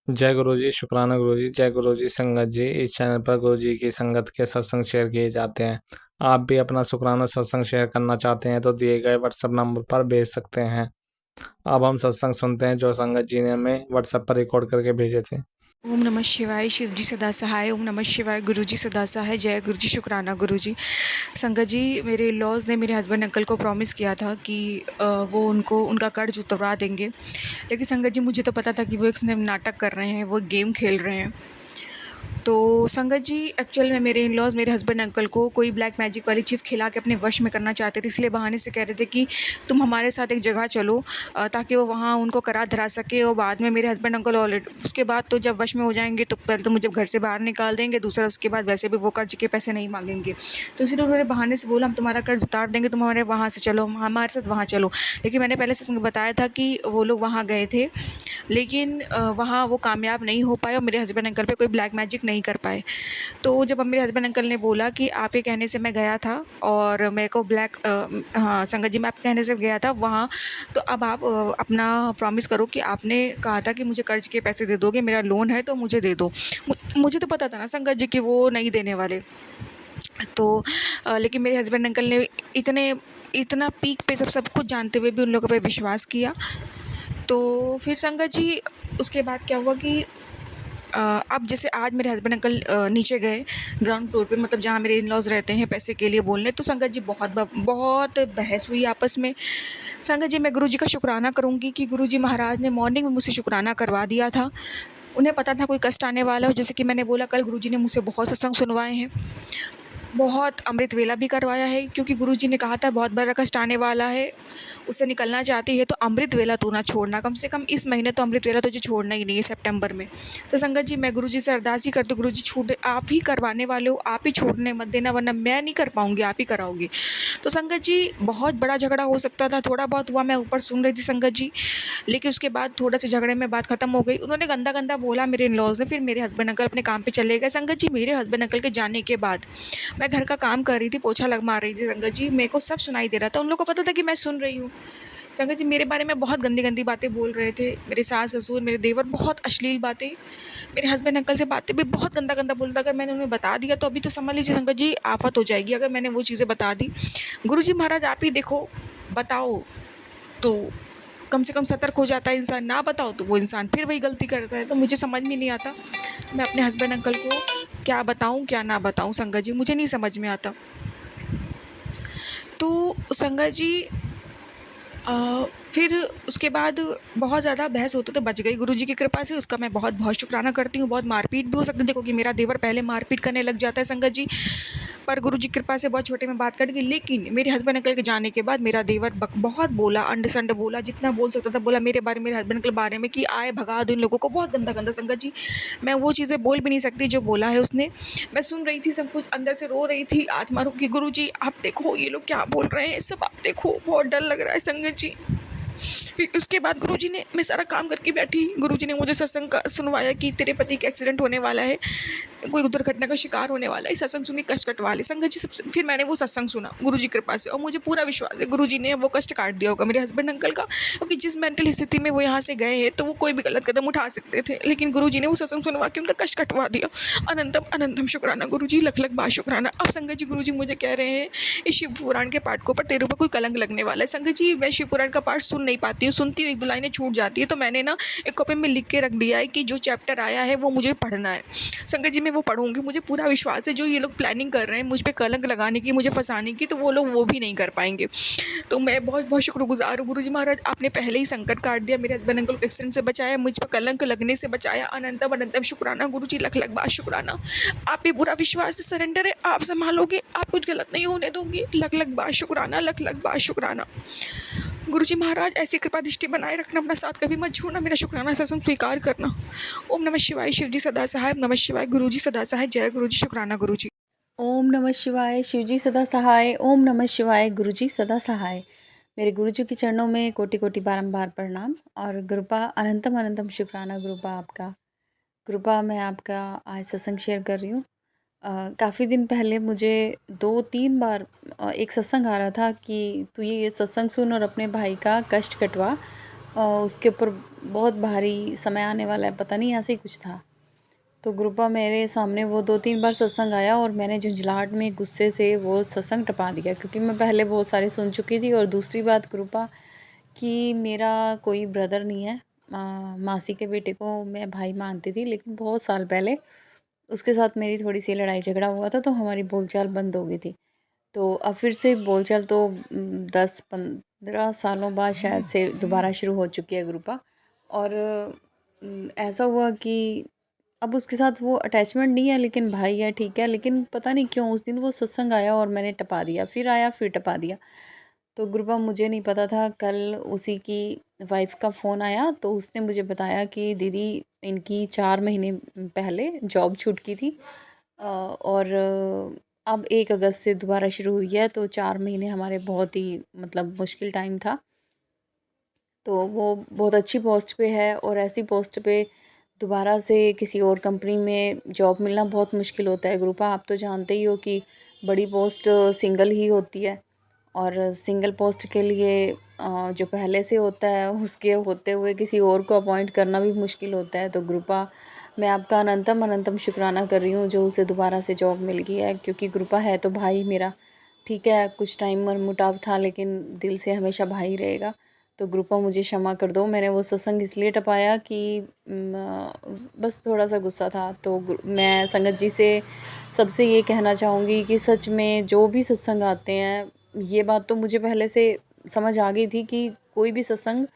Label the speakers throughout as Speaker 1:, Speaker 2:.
Speaker 1: जय गुरु जी, शुक्राना गुरु जी, जय गुरु जी संगत जी। इस चैनल पर गुरु जी की संगत के सत्संग शेयर किए जाते हैं। आप भी अपना शुक्राना सत्संग शेयर करना चाहते हैं तो दिए गए व्हाट्सएप नंबर पर भेज सकते हैं। अब हम सत्संग सुनते हैं जो संगत जी ने हमें व्हाट्सएप पर रिकॉर्ड करके भेजे थे।
Speaker 2: ओम नमः शिवाय। शिव जी सदा सहाय। ओम नमः शिवाय। गुरु जी सदा सहाय। जय गुरु जी, शुक्राना गुरु जी। संगत जी, मेरे लॉज ने मेरे हस्बैंड अंकल को प्रॉमिस किया था कि वो उनको उनका कर्ज उतरवा देंगे। लेकिन संगत जी, मुझे तो पता था कि वो एक नाटक कर रहे हैं, वो गेम खेल रहे हैं। तो संगत जी, एक्चुअल में मेरे इन लॉज मेरे हस्बैंड अंकल को कोई ब्लैक मैजिक वाली चीज़ खिला के अपने वश में करना चाहते थे, इसलिए बहाने से कह रहे थे कि तुम हमारे साथ एक जगह चलो, ताकि वो वहाँ उनको करा धरा सके। और बाद में मेरे हस्बैंड अंकल ऑलरेडी उसके बाद तो जब वश में हो जाएंगे तो पहले तो मुझे घर से बाहर निकाल देंगे, दूसरा उसके बाद वैसे भी वो कर्ज के पैसे नहीं मांगेंगे। तो इसलिए उन्होंने बहाने से बोला हम तुम्हारा कर्ज उतार देंगे, तुम हमारे वहाँ से चलो, हमारे साथ वहाँ चलो। लेकिन मैंने पहले से बताया था कि वो लोग वहाँ गए थे, लेकिन वहाँ वो कामयाब नहीं हो पाए और मेरे हस्बैंड अंकल पे कोई ब्लैक मैजिक नहीं कर पाए। तो जब अब मेरे हस्बैंड अंकल ने बोला कि आपके कहने से मैं गया था और मेरे को हाँ संगत जी, मैं आपके कहने से गया था वहाँ, तो अब आप अपना प्रॉमिस करो कि आपने कहा था कि मुझे कर्ज के पैसे दे दोगे, मेरा लोन है तो मुझे दे दो। मुझे तो पता था ना संगत जी कि वो नहीं देने वाले। तो लेकिन मेरे हस्बैंड अंकल ने इतने इतना पीक पे सब कुछ जानते हुए भी उन लोगों पे विश्वास किया। तो फिर संगत जी, उसके बाद क्या हुआ कि अब जैसे आज मेरे हस्बैंड अंकल नीचे गए ग्राउंड फ्लोर पे, मतलब जहाँ मेरे इन लॉज रहते हैं, पैसे के लिए बोलने। तो संगत जी, बहुत बहस हुई आपस में। संगत जी, मैं गुरु जी का शुक्राना करूँगी कि गुरु जी महाराज ने मॉर्निंग में मुझसे शुक्राना करवा दिया था। उन्हें पता था कोई कष्ट आने वाला हो, जैसे कि मैंने बोला कल गुरु जी ने मुझसे बहुत सत्संग सुनवाए हैं, बहुत अमृत वेला भी करवाया है, क्योंकि गुरुजी ने कहा था बहुत बड़ा कष्ट आने वाला है, उससे निकलना चाहती है तो अमृत वेला तू ना छोड़ना, कम से कम इस महीने तो अमृत वेला तुझे छोड़ना ही नहीं है, सितंबर में। तो संगत जी, मैं गुरुजी से अरदास ही करती हूँ, गुरुजी छूट आप ही करवाने वाले हो, आप ही छोड़ने मत देना, वरना मैं नहीं कर पाऊंगी, आप ही कराओगे। तो संगत जी, बहुत बड़ा झगड़ा हो सकता था, थोड़ा बहुत हुआ, मैं ऊपर सुन रही थी संगत जी। लेकिन उसके बाद थोड़ा से झगड़े में बात खत्म हो गई। उन्होंने गंदा गंदा बोला मेरे इन लॉज ने, फिर मेरे हस्बैंड अंकल अपने काम पे चले गए। संगत जी, मेरे हस्बैंड अंकल के जाने के बाद मैं घर का काम कर रही थी, पोछा मार रही थी संगत जी, मेरे को सब सुनाई दे रहा था, उन लोगों को पता था कि मैं सुन रही हूँ। संगत जी, मेरे बारे में बहुत गंदी गंदी बातें बोल रहे थे, मेरे सास ससुर मेरे देवर, बहुत अश्लील बातें। मेरे हस्बैंड अंकल से बातें भी बहुत गंदा गंदा बोलता। अगर मैंने उन्हें बता दिया तो अभी तो समझ लीजिए संगत जी आफत हो जाएगी, अगर मैंने वो चीज़ें बता दी। गुरु जी महाराज आप ही देखो, बताओ तो कम से कम सतर्क हो जाता है इंसान, ना बताओ तो वो इंसान फिर वही गलती करता है। तो मुझे समझ में नहीं आता मैं अपने हस्बैंड अंकल को क्या बताऊं क्या ना बताऊं, संगत जी मुझे नहीं समझ में आता। तो संगत जी, फिर उसके बाद बहुत ज़्यादा बहस होते तो बच गई गुरुजी की कृपा से, उसका मैं बहुत बहुत शुक्राना करती हूँ। बहुत मारपीट भी हो सकती है, देखो कि मेरा देवर पहले मारपीट करने लग जाता है संगत जी, पर गुरुजी की कृपा से बहुत छोटे में बात कट गई। लेकिन मेरे हस्बैंड अंकल के जाने के बाद मेरा देवर बहुत बोला, अंड संड बोला, जितना बोल सकता था बोला मेरे बारे में, मेरे हस्बैंड के बारे में, कि आए भगा दो इन लोगों को, बहुत गंदा गंदा संगत जी। मैं वो चीज़ें बोल भी नहीं सकती जो बोला है उसने। मैं सुन रही थी सब कुछ, अंदर से रो रही थी आत्मा रो कि गुरुजी आप देखो ये लोग क्या बोल रहे हैं, सब आप देखो, बहुत डर लग रहा है संगत जी। फिर उसके बाद गुरुजी ने, मैं सारा काम करके बैठी, गुरुजी ने मुझे सत्संग का सुनवाया कि तेरे पति का एक्सीडेंट होने वाला है, कोई दुर्घटना का शिकार होने वाला है, सत्संग सुनी कष्ट कटवा ले संगत जी। सबसे फिर मैंने वो सत्संग सुना गुरुजी की कृपा से, और मुझे पूरा विश्वास है गुरुजी ने वो कष्ट काट दिया होगा मेरे हस्बैंड अंकल का, क्योंकि जिस मेंटल स्थिति में वो यहाँ से गए हैं तो वो कोई भी गलत कदम उठा सकते थे, लेकिन गुरुजी ने वो सत्संग सुनवा के उनका कष्ट कटवा दिया। अनंतम अनंतम शुक्राना गुरुजी, लख लख बार शुक्राना। अब संगत जी, गुरुजी मुझे कह रहे हैं इस शिव पुराण के पाठ को पर तेरे ऊपर कोई कलंक लगने वाला है। संगत जी, मैं शिव पुराण का पाठ सुन नहीं पाती हूँ, सुनती हूँ एक दो लाइनें छूट जाती है, तो मैंने ना एक कॉपी में लिख के रख दिया है कि जो चैप्टर आया है वो मुझे पढ़ना है। संगत जी, मैं वो पढ़ूंगी, मुझे पूरा विश्वास है जो ये लोग प्लानिंग कर रहे हैं मुझ पे कलंक लगाने की, मुझे फंसाने की, तो वो लोग वो भी नहीं कर पाएंगे। तो मैं बहुत बहुत शुक्रगुजार हूँ गुरुजी महाराज, आपने पहले ही संकट काट दिया, मेरे हस्बैंड अंकल को एक्सीडेंट से बचाया, मुझ पर कलंक लगने से बचाया। अनंतम अनंतम शुक्राना गुरुजी, लख लख बार शुक्राना। आप पे पूरा विश्वास है, सरेंडर है, आप संभालोगे, आप कुछ गलत नहीं होने दोगे, लख लख बार शुक्राना, लख लख बार शुक्राना। गुरुजी महाराज ऐसी कृपा दृष्टि बनाए रखना, अपना साथ कभी मत छोड़ना, मेरा शुक्राना सत्संग स्वीकार करना। ओम नमः शिवाय। शिव जी सदा सहाय। नमः शिवाय। गुरु जी सदा सहाय। जय गुरु जी, शुक्राना गुरु जी।
Speaker 3: ओम नमः शिवाय। शिवजी सदा सहाय। ओम नमः शिवाय। गुरुजी सदा सहाय। मेरे गुरुजी के चरणों में कोटि कोटि बारंबार प्रणाम और गुरुपा अनंतम अनंतम शुक्राना गुरुपा आपका। गुरुपा, मैं आपका आज सत्संग शेयर कर रही हूँ। काफ़ी दिन पहले मुझे 2-3 बार एक सत्संग आ रहा था कि तू ये सत्संग सुन और अपने भाई का कष्ट कटवा। उसके ऊपर बहुत भारी समय आने वाला है, पता नहीं ऐसे ही कुछ था। तो गुरुपा मेरे सामने वो 2-3 बार सत्संग आया और मैंने झुंझलाहट में गुस्से से वो सत्संग टपा दिया, क्योंकि मैं पहले बहुत सारे सुन चुकी थी। और दूसरी बात गुरुपा कि मेरा कोई ब्रदर नहीं है। मासी के बेटे को मैं भाई मानती थी, लेकिन बहुत साल पहले उसके साथ मेरी थोड़ी-सी लड़ाई झगड़ा हुआ था, तो हमारी बोलचाल बंद हो गई थी। तो अब फिर से बोलचाल तो 10-15 सालों बाद शायद से दोबारा शुरू हो चुकी है गुरुपा। और ऐसा हुआ कि अब उसके साथ वो अटैचमेंट नहीं है, लेकिन भाई है, ठीक है। लेकिन पता नहीं क्यों उस दिन वो सत्संग आया और मैंने टपा दिया, फिर आया फिर टपा दिया। तो गुरुपा मुझे नहीं पता था, कल उसी की वाइफ़ का फ़ोन आया तो उसने मुझे बताया कि दीदी इनकी 4 महीने पहले जॉब छूट गई थी। और अब 1 अगस्त से दोबारा शुरू हुई है, तो 4 महीने हमारे बहुत ही मतलब मुश्किल टाइम था। तो वो बहुत अच्छी पोस्ट पे है और ऐसी पोस्ट पे दोबारा से किसी और कंपनी में जॉब मिलना बहुत मुश्किल होता है। गुरुपा आप तो जानते ही हो कि बड़ी पोस्ट सिंगल ही होती है, और सिंगल पोस्ट के लिए जो पहले से होता है उसके होते हुए किसी और को अपॉइंट करना भी मुश्किल होता है। तो गुरुपा मैं आपका अनंतम अनंतम शुक्राना कर रही हूँ जो उसे दोबारा से जॉब मिल गई है, क्योंकि गुरुपा है तो भाई मेरा। ठीक है, कुछ टाइम मनमुटाव था, लेकिन दिल से हमेशा भाई रहेगा। तो गुरुपा मुझे क्षमा कर दो, मैंने वो सत्संग इसलिए टपाया कि बस थोड़ा-सा गुस्सा था। तो मैं संगत जी से सबसे ये कहना चाहूँगी कि सच में जो भी सत्संग आते हैं, ये बात तो मुझे पहले से समझ आ गई थी कि कोई भी सत्संग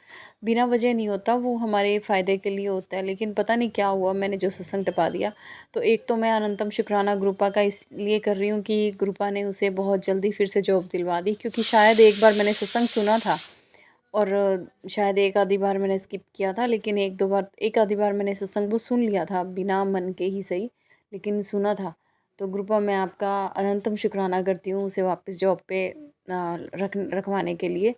Speaker 3: बिना वजह नहीं होता, वो हमारे फ़ायदे के लिए होता है। लेकिन पता नहीं क्या हुआ, मैंने जो सत्संग टपा दिया। तो एक तो मैं अनंतम शुक्राना गुरुपा का इसलिए कर रही हूँ कि गुरुपा ने उसे बहुत जल्दी फिर से जॉब दिलवा दी, क्योंकि शायद एक बार मैंने सत्संग सुना था और शायद एक आधी बार मैंने स्किप किया था, लेकिन 1-2 बार, एक आधी बार मैंने सत्संग वो सुन लिया था, बिना मन के ही सही, लेकिन सुना था। तो गुरुपा मैं आपका अनंतम शुक्राना करती हूँ उसे वापस जॉब पे रखवाने के लिए।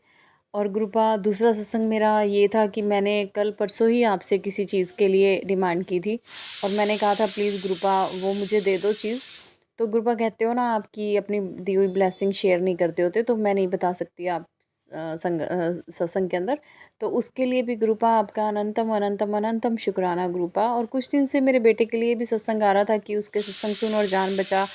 Speaker 3: और गुरुपा दूसरा सत्संग मेरा ये था कि मैंने कल परसों ही आपसे किसी चीज़ के लिए डिमांड की थी और मैंने कहा था प्लीज़ गुरुपा वो मुझे दे दो चीज़। तो गुरुपा कहते हो ना आपकी अपनी दी हुई ब्लेसिंग शेयर नहीं करते होते, तो मैं नहीं बता सकती आप सत्संग के अंदर। तो उसके लिए भी गुरुपा आपका अनंतम अनंतम अनंतम शुक्राना गुरुपा। और कुछ दिन से मेरे बेटे के लिए भी सत्संग आ रहा था कि उसके सत्संग सुन और जान बचा।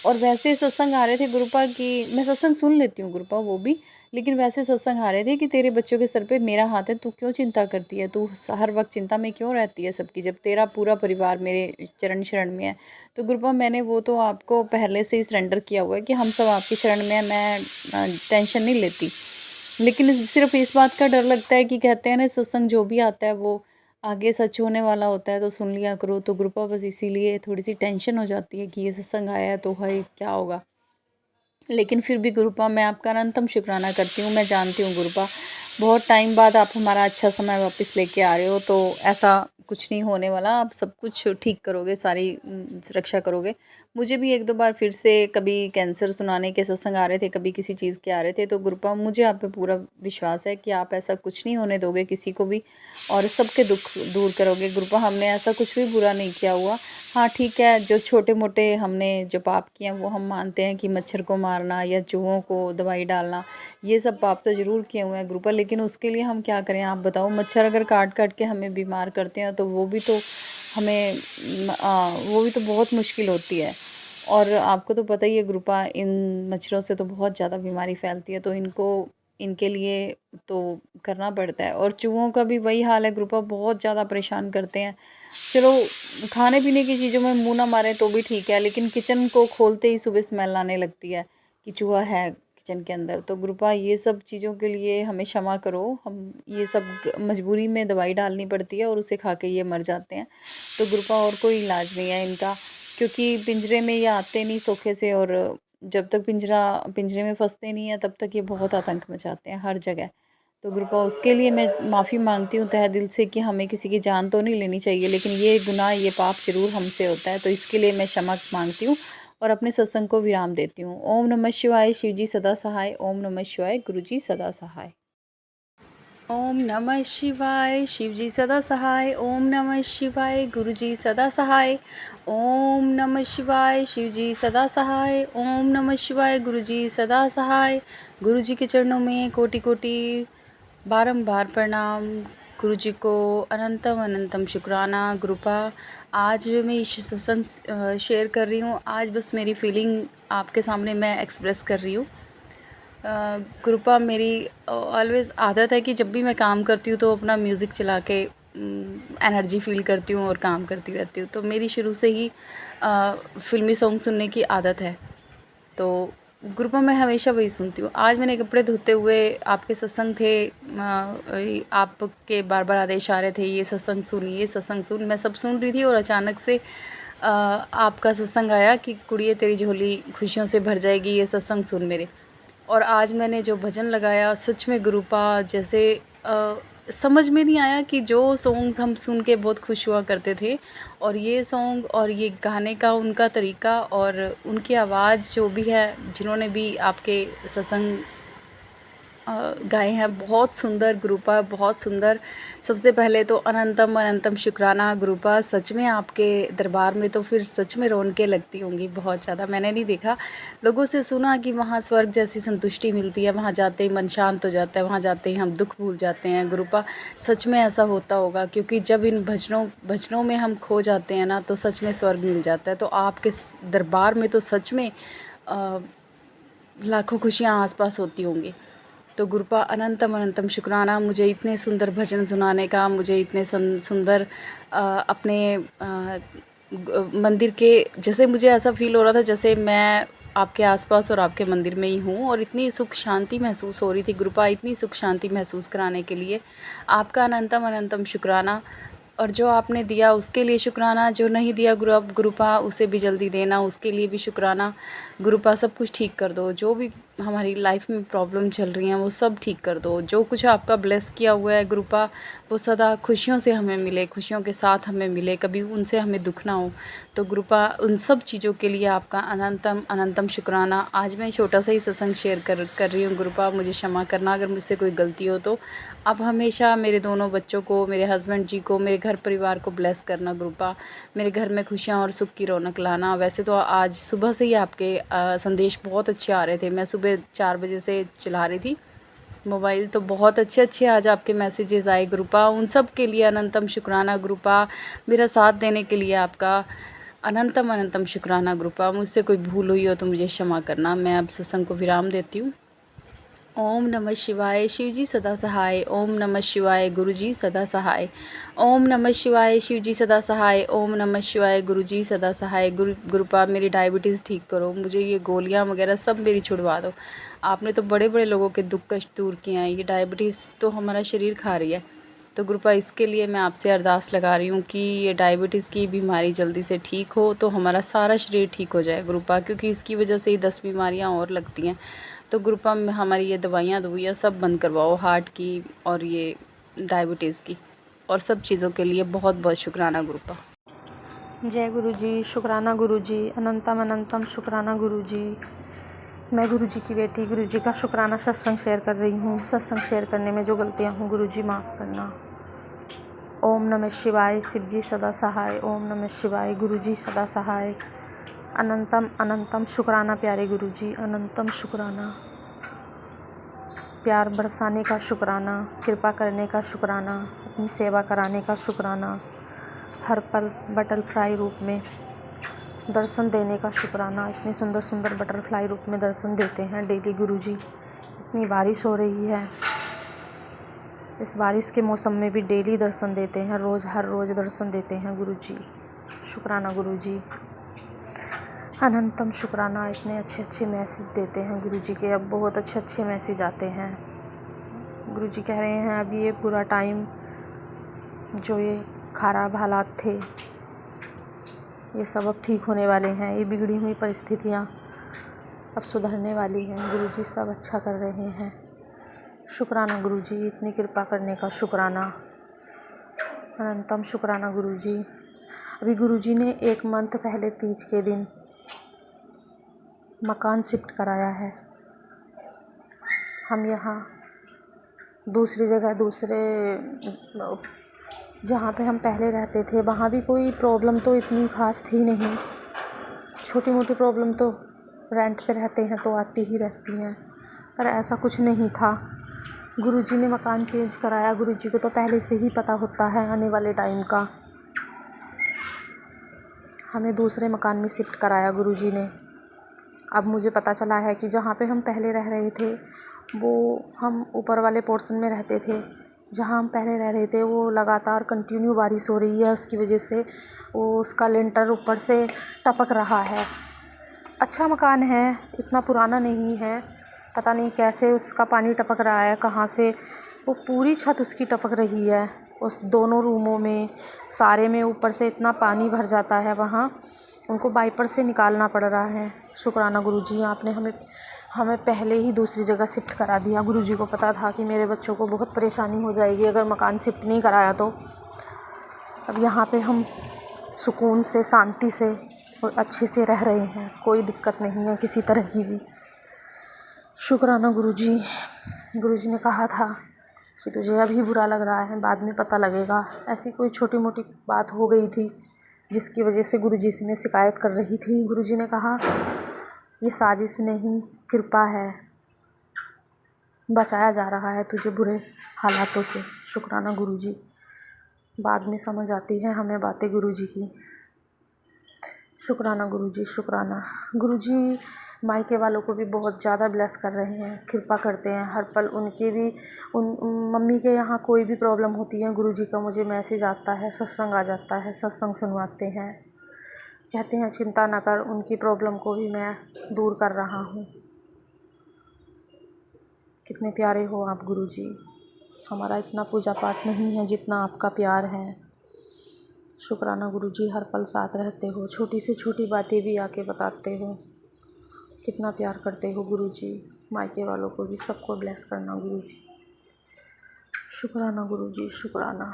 Speaker 3: और वैसे सत्संग आ रहे थे गुरुपा कि मैं सत्संग सुन लेती हूँ गुरुपा वो भी, लेकिन वैसे सत्संग आ रहे थे कि तेरे बच्चों के सर पे मेरा हाथ है, तू क्यों चिंता करती है, तू हर वक्त चिंता में क्यों रहती है सबकी, जब तेरा पूरा परिवार मेरे चरण शरण में है। तो गुरुपा मैंने वो तो आपको पहले से ही सरेंडर किया हुआ है कि हम सब आपकी शरण में हैं, मैं टेंशन नहीं लेती। लेकिन सिर्फ इस बात का डर लगता है कि कहते हैं ना सत्संग जो भी आता है वो आगे सच होने वाला होता है, तो सुन लिया करो। तो गुरुपा बस इसीलिए थोड़ी सी टेंशन हो जाती है कि ये सत्संग आया है तो भाई क्या होगा। लेकिन फिर भी गुरुपा मैं आपका अनंतम शुक्राना करती हूँ। मैं जानती हूँ गुरुपा बहुत टाइम बाद आप हमारा अच्छा समय वापस लेके आ रहे हो, तो ऐसा कुछ नहीं होने वाला, आप सब कुछ ठीक करोगे, सारी रक्षा करोगे। मुझे भी 1-2 बार फिर से कभी कैंसर सुनाने के सत्संग आ रहे थे, कभी किसी चीज़ के आ रहे थे। तो गुरुपा मुझे आप पे पूरा विश्वास है कि आप ऐसा कुछ नहीं होने दोगे किसी को भी और सबके दुख दूर करोगे। गुरुपा हमने ऐसा कुछ भी बुरा नहीं किया हुआ। हाँ ठीक है, जो छोटे-मोटे हमने जो पाप किए हैं वो हम मानते हैं कि मच्छर को मारना या चूहों को दवाई डालना, ये सब पाप तो ज़रूर किए हुए हैं गुरुपा। लेकिन उसके लिए हम क्या करें आप बताओ? मच्छर अगर काट-काट के हमें बीमार करते हैं तो वो भी तो हमें वो भी तो बहुत मुश्किल होती है। और आपको तो पता ही है गुरुपा इन मच्छरों से तो बहुत ज़्यादा बीमारी फैलती है, तो इनके लिए तो करना पड़ता है। और चूहों का भी वही हाल है गुरुपा, बहुत ज़्यादा परेशान करते हैं। चलो खाने-पीने की चीज़ों में मुँह ना मारें तो भी ठीक है, लेकिन किचन को खोलते ही सुबह स्मेल आने लगती है कि चूहा है किचन के अंदर। तो गुरुपा ये सब चीज़ों के लिए हमें क्षमा करो, हम ये सब मजबूरी में दवाई डालनी पड़ती है और उसे खा के ये मर जाते हैं। तो गुरुपा और कोई इलाज नहीं है इनका, क्योंकि पिंजरे में ये आते नहीं सोखे से, और जब तक पिंजरे में फंसते नहीं हैं तब तक ये बहुत आतंक मचाते हैं हर जगह। तो गुरुपा उसके लिए मैं माफ़ी मांगती हूँ तहे दिल से कि हमें किसी की जान तो नहीं लेनी चाहिए, लेकिन ये गुनाह ये पाप ज़रूर हमसे होता है, तो इसके लिए मैं क्षमा मांगती हूँ और अपने सत्संग को विराम देती हूँ। ओम नमः शिवाय, शिव जी सदा सहाय। ओम नमः शिवाय, गुरु जी सदा सहाय। ओम नमः शिवाय, शिव जी सदा सहाय। ओम नमः शिवाय, गुरु जी सदा सहाय। ओम नमः शिवाय, शिव जी सदा सहाय। ओम नमः शिवाय, गुरु जी सदा सहाय। गुरु जी के चरणों में कोटि कोटि बारंबार प्रणाम। गुरुजी को अनंतम अनंतम शुक्राना। गुरुपा, आज मैं ये सत्संग शेयर कर रही हूँ। आज बस मेरी फीलिंग आपके सामने मैं एक्सप्रेस कर रही हूँ। गुरुपा, मेरी ऑलवेज़ आदत है कि जब भी मैं काम करती हूँ तो अपना म्यूज़िक चला के एनर्जी फ़ील करती हूँ और काम करती रहती हूँ। तो मेरी शुरू से ही फ़िल्मी सॉन्ग सुनने की आदत है। तो गुरुपा, मैं हमेशा वही सुनती हूँ। आज मैंने कपड़े धोते हुए आपके सत्संग थे, आपके बार-बार आदेश आ रहे थे, ये सत्संग सुन, ये सत्संग सुन। मैं सब सुन रही थी और अचानक से आपका सत्संग आया कि कुड़िए तेरी झोली खुशियों से भर जाएगी, ये सत्संग सुन मेरे। और आज मैंने जो भजन लगाया, सच में गुरुपा, जैसे समझ में नहीं आया कि जो सॉन्ग्स हम सुन के बहुत खुश हुआ करते थे और ये सॉन्ग और ये गाने का उनका तरीका और उनकी आवाज़ जो भी है, जिन्होंने भी आपके सत्संग गाए हैं, बहुत सुंदर गुरुपा, बहुत सुंदर। सबसे पहले तो अनंतम अनंतम शुक्राना गुरुपा। सच में आपके दरबार में तो फिर सच में रौनकें लगती होंगी बहुत ज़्यादा। मैंने नहीं देखा, लोगों से सुना कि वहाँ स्वर्ग जैसी संतुष्टि मिलती है, वहाँ जाते ही मन शांत हो जाता है, वहाँ जाते ही हम दुख भूल जाते हैं। गुरुपा, सच में ऐसा होता होगा, क्योंकि जब इन भजनों में हम खो जाते हैं ना, तो सच में स्वर्ग मिल जाता है। तो आपके दरबार में तो सच में लाखों खुशियाँ आस-पास होती होंगी। तो गुरुपा, अनंतम अनंतम शुक्राना मुझे इतने सुंदर भजन सुनाने का, मुझे इतने सुंदर अपने मंदिर के, जैसे मुझे ऐसा फ़ील हो रहा था जैसे मैं आपके आसपास और आपके मंदिर में ही हूँ, और इतनी सुख शांति महसूस हो रही थी। गुरुपा, इतनी सुख शांति महसूस कराने के लिए आपका अनंतम अनंतम शुक्राना। और जो आपने दिया उसके लिए शुक्राना, जो नहीं दिया गुरुपा उसे भी जल्दी देना, उसके लिए भी शुक्राना। गुरुपा, सब कुछ ठीक कर दो, जो भी हमारी लाइफ में प्रॉब्लम चल रही हैं वो सब ठीक कर दो। जो कुछ आपका ब्लेस किया हुआ है गुरुपा, वो सदा खुशियों से हमें मिले, खुशियों के साथ हमें मिले, कभी उनसे हमें दुख ना हो। तो गुरुपा, उन सब चीज़ों के लिए आपका अनंतम अनंतम शुक्राना। आज मैं छोटा सा ही सत्संग शेयर कर रही हूँ गुरुपा, मुझे क्षमा करना अगर मुझसे कोई गलती हो तो। आप हमेशा मेरे दोनों बच्चों को, मेरे हस्बैंड जी को, मेरे घर परिवार को ब्लेस करना गुरुपा, मेरे घर में खुशियाँ और सुख की रौनक लाना। वैसे तो आज सुबह से ही आपके संदेश बहुत अच्छे आ रहे थे, मैं सुबह 4 बजे से चला रही थी मोबाइल, तो बहुत अच्छे अच्छे आज आपके मैसेजेस आए गुरुपा। उन सब के लिए अनंतम शुक्राना गुरुपा। मेरा साथ देने के लिए आपका अनंतम अनंतम शुक्राना गुरुपा। मुझसे कोई भूल हुई हो तो मुझे क्षमा करना। मैं अब सत्संग को विराम देती हूँ। ओम नमः शिवाय, शिवजी सदा सहाय। ओम नमः शिवाय, गुरुजी सदा सहाय। ओम नमः शिवाय, शिवजी सदा सहाय। ओम नमः शिवाय, गुरुजी सदा सहाय। गुरुपा, मेरी डायबिटीज़ ठीक करो, मुझे ये गोलियां वगैरह सब मेरी छुड़वा दो। आपने तो बड़े बड़े लोगों के दुख कष्ट दूर किए हैं, ये डायबिटीज़ तो हमारा शरीर खा रही है। तो गुरुपा, इसके लिए मैं आपसे अरदास लगा रही हूँ कि ये डायबिटीज़ की बीमारी जल्दी से ठीक हो, तो हमारा सारा शरीर ठीक हो जाए गुरुपा, क्योंकि इसकी वजह से ही 10 बीमारियाँ और लगती हैं। तो गुरुपा, हमारी ये दवाइयाँ सब बंद करवाओ, हार्ट की और ये डायबिटीज़ की, और सब चीज़ों के लिए बहुत बहुत शुक्राना गुरुपा।
Speaker 4: जय गुरुजी, शुक्राना गुरुजी, अनंतम अनंतम शुक्राना गुरुजी। मैं गुरुजी की बेटी, गुरुजी का शुक्राना सत्संग शेयर कर रही हूँ। सत्संग शेयर करने में जो गलतियाँ हों गुरुजी माफ़ करना। ओम नमः शिवाय, शिवजी सदा सहाय। ओम नमः शिवाय, गुरुजी सदा सहाय। अनंतम अनंतम शुक्राना प्यारे गुरुजी, अनंतम शुक्राना। प्यार बरसाने का शुक्राना, कृपा करने का शुक्राना, अपनी सेवा कराने का शुक्राना, हर पल बटरफ्लाई रूप में दर्शन देने का शुक्राना। इतने सुंदर सुंदर बटरफ्लाई रूप में दर्शन देते हैं डेली गुरुजी। इतनी बारिश हो रही है, इस बारिश के मौसम में भी डेली दर्शन देते हैं, हर रोज़ दर्शन देते हैं गुरुजी। शुक्राना गुरुजी, अनंतम शुक्राना। इतने अच्छे अच्छे मैसेज देते हैं गुरुजी के, अब बहुत अच्छे अच्छे मैसेज आते हैं। गुरुजी कह रहे हैं अब ये पूरा टाइम जो ये खराब हालात थे ये सब अब ठीक होने वाले हैं, ये बिगड़ी हुई परिस्थितियाँ अब सुधरने वाली हैं। गुरुजी सब अच्छा कर रहे हैं। शुक्राना गुरुजी, इतनी कृपा करने का शुक्राना, अनंतम शुक्राना गुरुजी। अभी गुरुजी ने 1 मंथ पहले तीज के दिन मकान शिफ्ट कराया है। हम यहाँ दूसरी जगह, जहाँ पे हम पहले रहते थे वहाँ भी कोई प्रॉब्लम तो इतनी ख़ास थी नहीं, छोटी मोटी प्रॉब्लम तो रेंट पे रहते हैं तो आती ही रहती हैं, पर ऐसा कुछ नहीं था। गुरुजी ने मकान चेंज कराया। गुरुजी को तो पहले से ही पता होता है आने वाले टाइम का। हमें दूसरे मकान में शिफ्ट कराया गुरुजी ने। अब मुझे पता चला है कि जहाँ पे हम पहले रह रहे थे वो हम ऊपर वाले पोर्शन में रहते थे। जहाँ हम पहले रह रहे थे वो लगातार कंटिन्यू बारिश हो रही है, उसकी वजह से वो उसका लिंटर ऊपर से टपक रहा है। अच्छा मकान है, इतना पुराना नहीं है, पता नहीं कैसे उसका पानी टपक रहा है, कहाँ से। वो पूरी छत उसकी टपक रही है, उस दोनों रूमों में सारे में ऊपर से इतना पानी भर जाता है। वहाँ उनको वाइपर से निकालना पड़ रहा है। शुक्राना गुरुजी, आपने हमें पहले ही दूसरी जगह शिफ्ट करा दिया। गुरुजी को पता था कि मेरे बच्चों को बहुत परेशानी हो जाएगी अगर मकान शिफ्ट नहीं कराया तो। अब यहाँ पे हम सुकून से, शांति से और अच्छे से रह रहे हैं, कोई दिक्कत नहीं है किसी तरह की भी। शुक्राना गुरुजी। गुरुजी ने कहा था कि तुझे अभी बुरा लग रहा है, बाद में पता लगेगा। ऐसी कोई छोटी मोटी बात हो गई थी जिसकी वजह से गुरुजी से मैं शिकायत कर रही थी। गुरुजी ने कहा ये साजिश नहीं, कृपा है, बचाया जा रहा है तुझे बुरे हालातों से। शुक्राना गुरुजी। बाद में समझ आती है हमें बातें गुरुजी की। शुक्राना गुरुजी, शुक्राना। गुरुजी मायके वालों को भी बहुत ज़्यादा ब्लेस कर रहे हैं, कृपा करते हैं हर पल। उनके भी मम्मी के यहाँ कोई भी प्रॉब्लम होती है, गुरुजी का मुझे मैसेज आता है, सत्संग आ जाता है, सत्संग सुनवाते हैं, कहते हैं चिंता ना कर, उनकी प्रॉब्लम को भी मैं दूर कर रहा हूँ। कितने प्यारे हो आप गुरुजी। हमारा इतना पूजा पाठ नहीं है जितना आपका प्यार है। शुक्राना गुरुजी, हर पल साथ रहते हो, छोटी से छोटी बातें भी आके बताते हो। कितना प्यार करते हो गुरुजी। मायके वालों को भी सबको ब्लेस करना गुरुजी। शुक्राना गुरुजी, शुक्राना,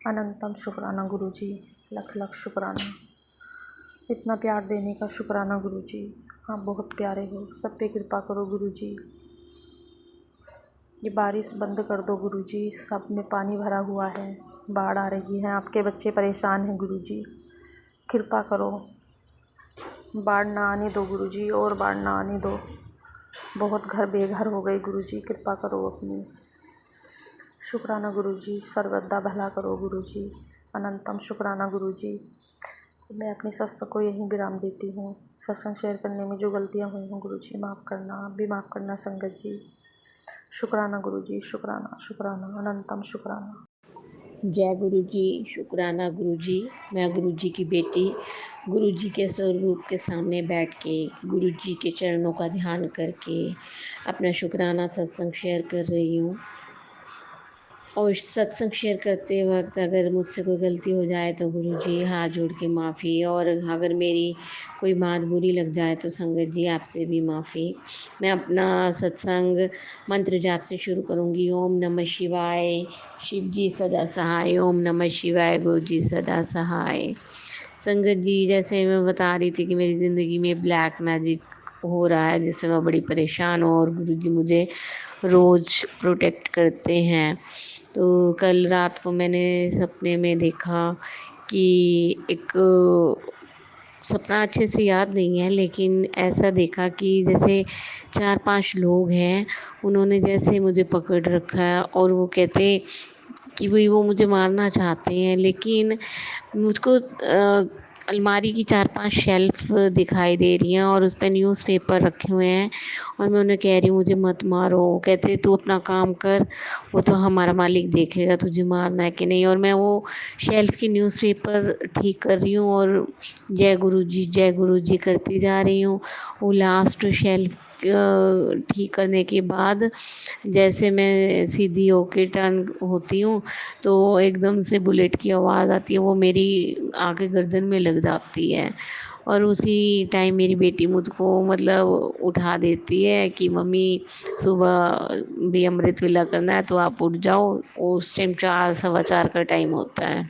Speaker 4: अनंतम शुक्राना गुरुजी, लख लख शुक्राना। इतना प्यार देने का शुक्राना गुरुजी। आप बहुत प्यारे हो, सब पे कृपा करो गुरुजी। ये बारिश बंद कर दो गुरुजी, सब में पानी भरा हुआ है, बाढ़ आ रही है, आपके बच्चे परेशान हैं गुरुजी, कृपा करो, बाढ़ ना आने दो गुरुजी, और बाढ़ ना आने दो। बहुत घर बेघर हो गए गुरुजी, कृपा करो अपनी। शुक्राना गुरुजी, सर्वदा भला करो गुरुजी, अनंतम शुक्राना गुरुजी। मैं अपनी सत्संग को यहीं विराम देती हूँ। सत्संग शेयर करने में जो गलतियाँ हुई हों गुरुजी माफ़ करना, आप भी माफ़ करना संगत जी। शुक्राना गुरुजी, शुक्राना, शुक्राना, अनंतम शुक्राना।
Speaker 5: जय गुरु जी। शुक्राना गुरु जी। मैं गुरु जी की बेटी गुरु जी के स्वरूप के सामने बैठ के गुरु जी के चरणों का ध्यान करके अपना शुक्राना सत्संग शेयर कर रही हूँ। और सत्संग शेयर करते वक्त अगर मुझसे कोई गलती हो जाए तो गुरु जी हाथ जोड़ के माफ़ी, और अगर मेरी कोई बात बुरी लग जाए तो संगत जी आपसे भी माफ़ी। मैं अपना सत्संग मंत्र जाप से शुरू करूँगी। ओम नमः शिवाय, शिव जी सदा सहाय। ओम नमः शिवाय, गुरु जी सदा सहाय। संगत जी, जैसे मैं बता रही थी कि मेरी ज़िंदगी में ब्लैक मैजिक हो रहा है जिससे मैं बड़ी परेशान हूँ, और गुरु जी मुझे रोज़ प्रोटेक्ट करते हैं। तो कल रात को मैंने सपने में देखा कि एक सपना अच्छे से याद नहीं है, लेकिन ऐसा देखा कि जैसे 4-5 लोग हैं, उन्होंने जैसे मुझे पकड़ रखा है और वो कहते कि भाई वो मुझे मारना चाहते हैं, लेकिन मुझको अलमारी की 4-5 शेल्फ दिखाई दे रही हैं और उस पे न्यूज़पेपर रखे हुए हैं, और मैं उन्हें कह रही हूँ मुझे मत मारो। कहते तू अपना काम कर, वो तो हमारा मालिक देखेगा तुझे मारना है कि नहीं। और मैं वो शेल्फ की न्यूज़पेपर ठीक कर रही हूँ और जय गुरु जी करती जा रही हूँ। वो लास्ट शेल्फ ठीक करने के बाद जैसे मैं सीधी होके टर्न होती हूँ तो एकदम से बुलेट की आवाज़ आती है, वो मेरी आगे गर्दन में लग जाती है। और उसी टाइम मेरी बेटी मुझको मतलब उठा देती है कि मम्मी सुबह भी अमृत वेला करना है तो आप उठ जाओ। उस टाइम 4 सवा 4 का टाइम होता है।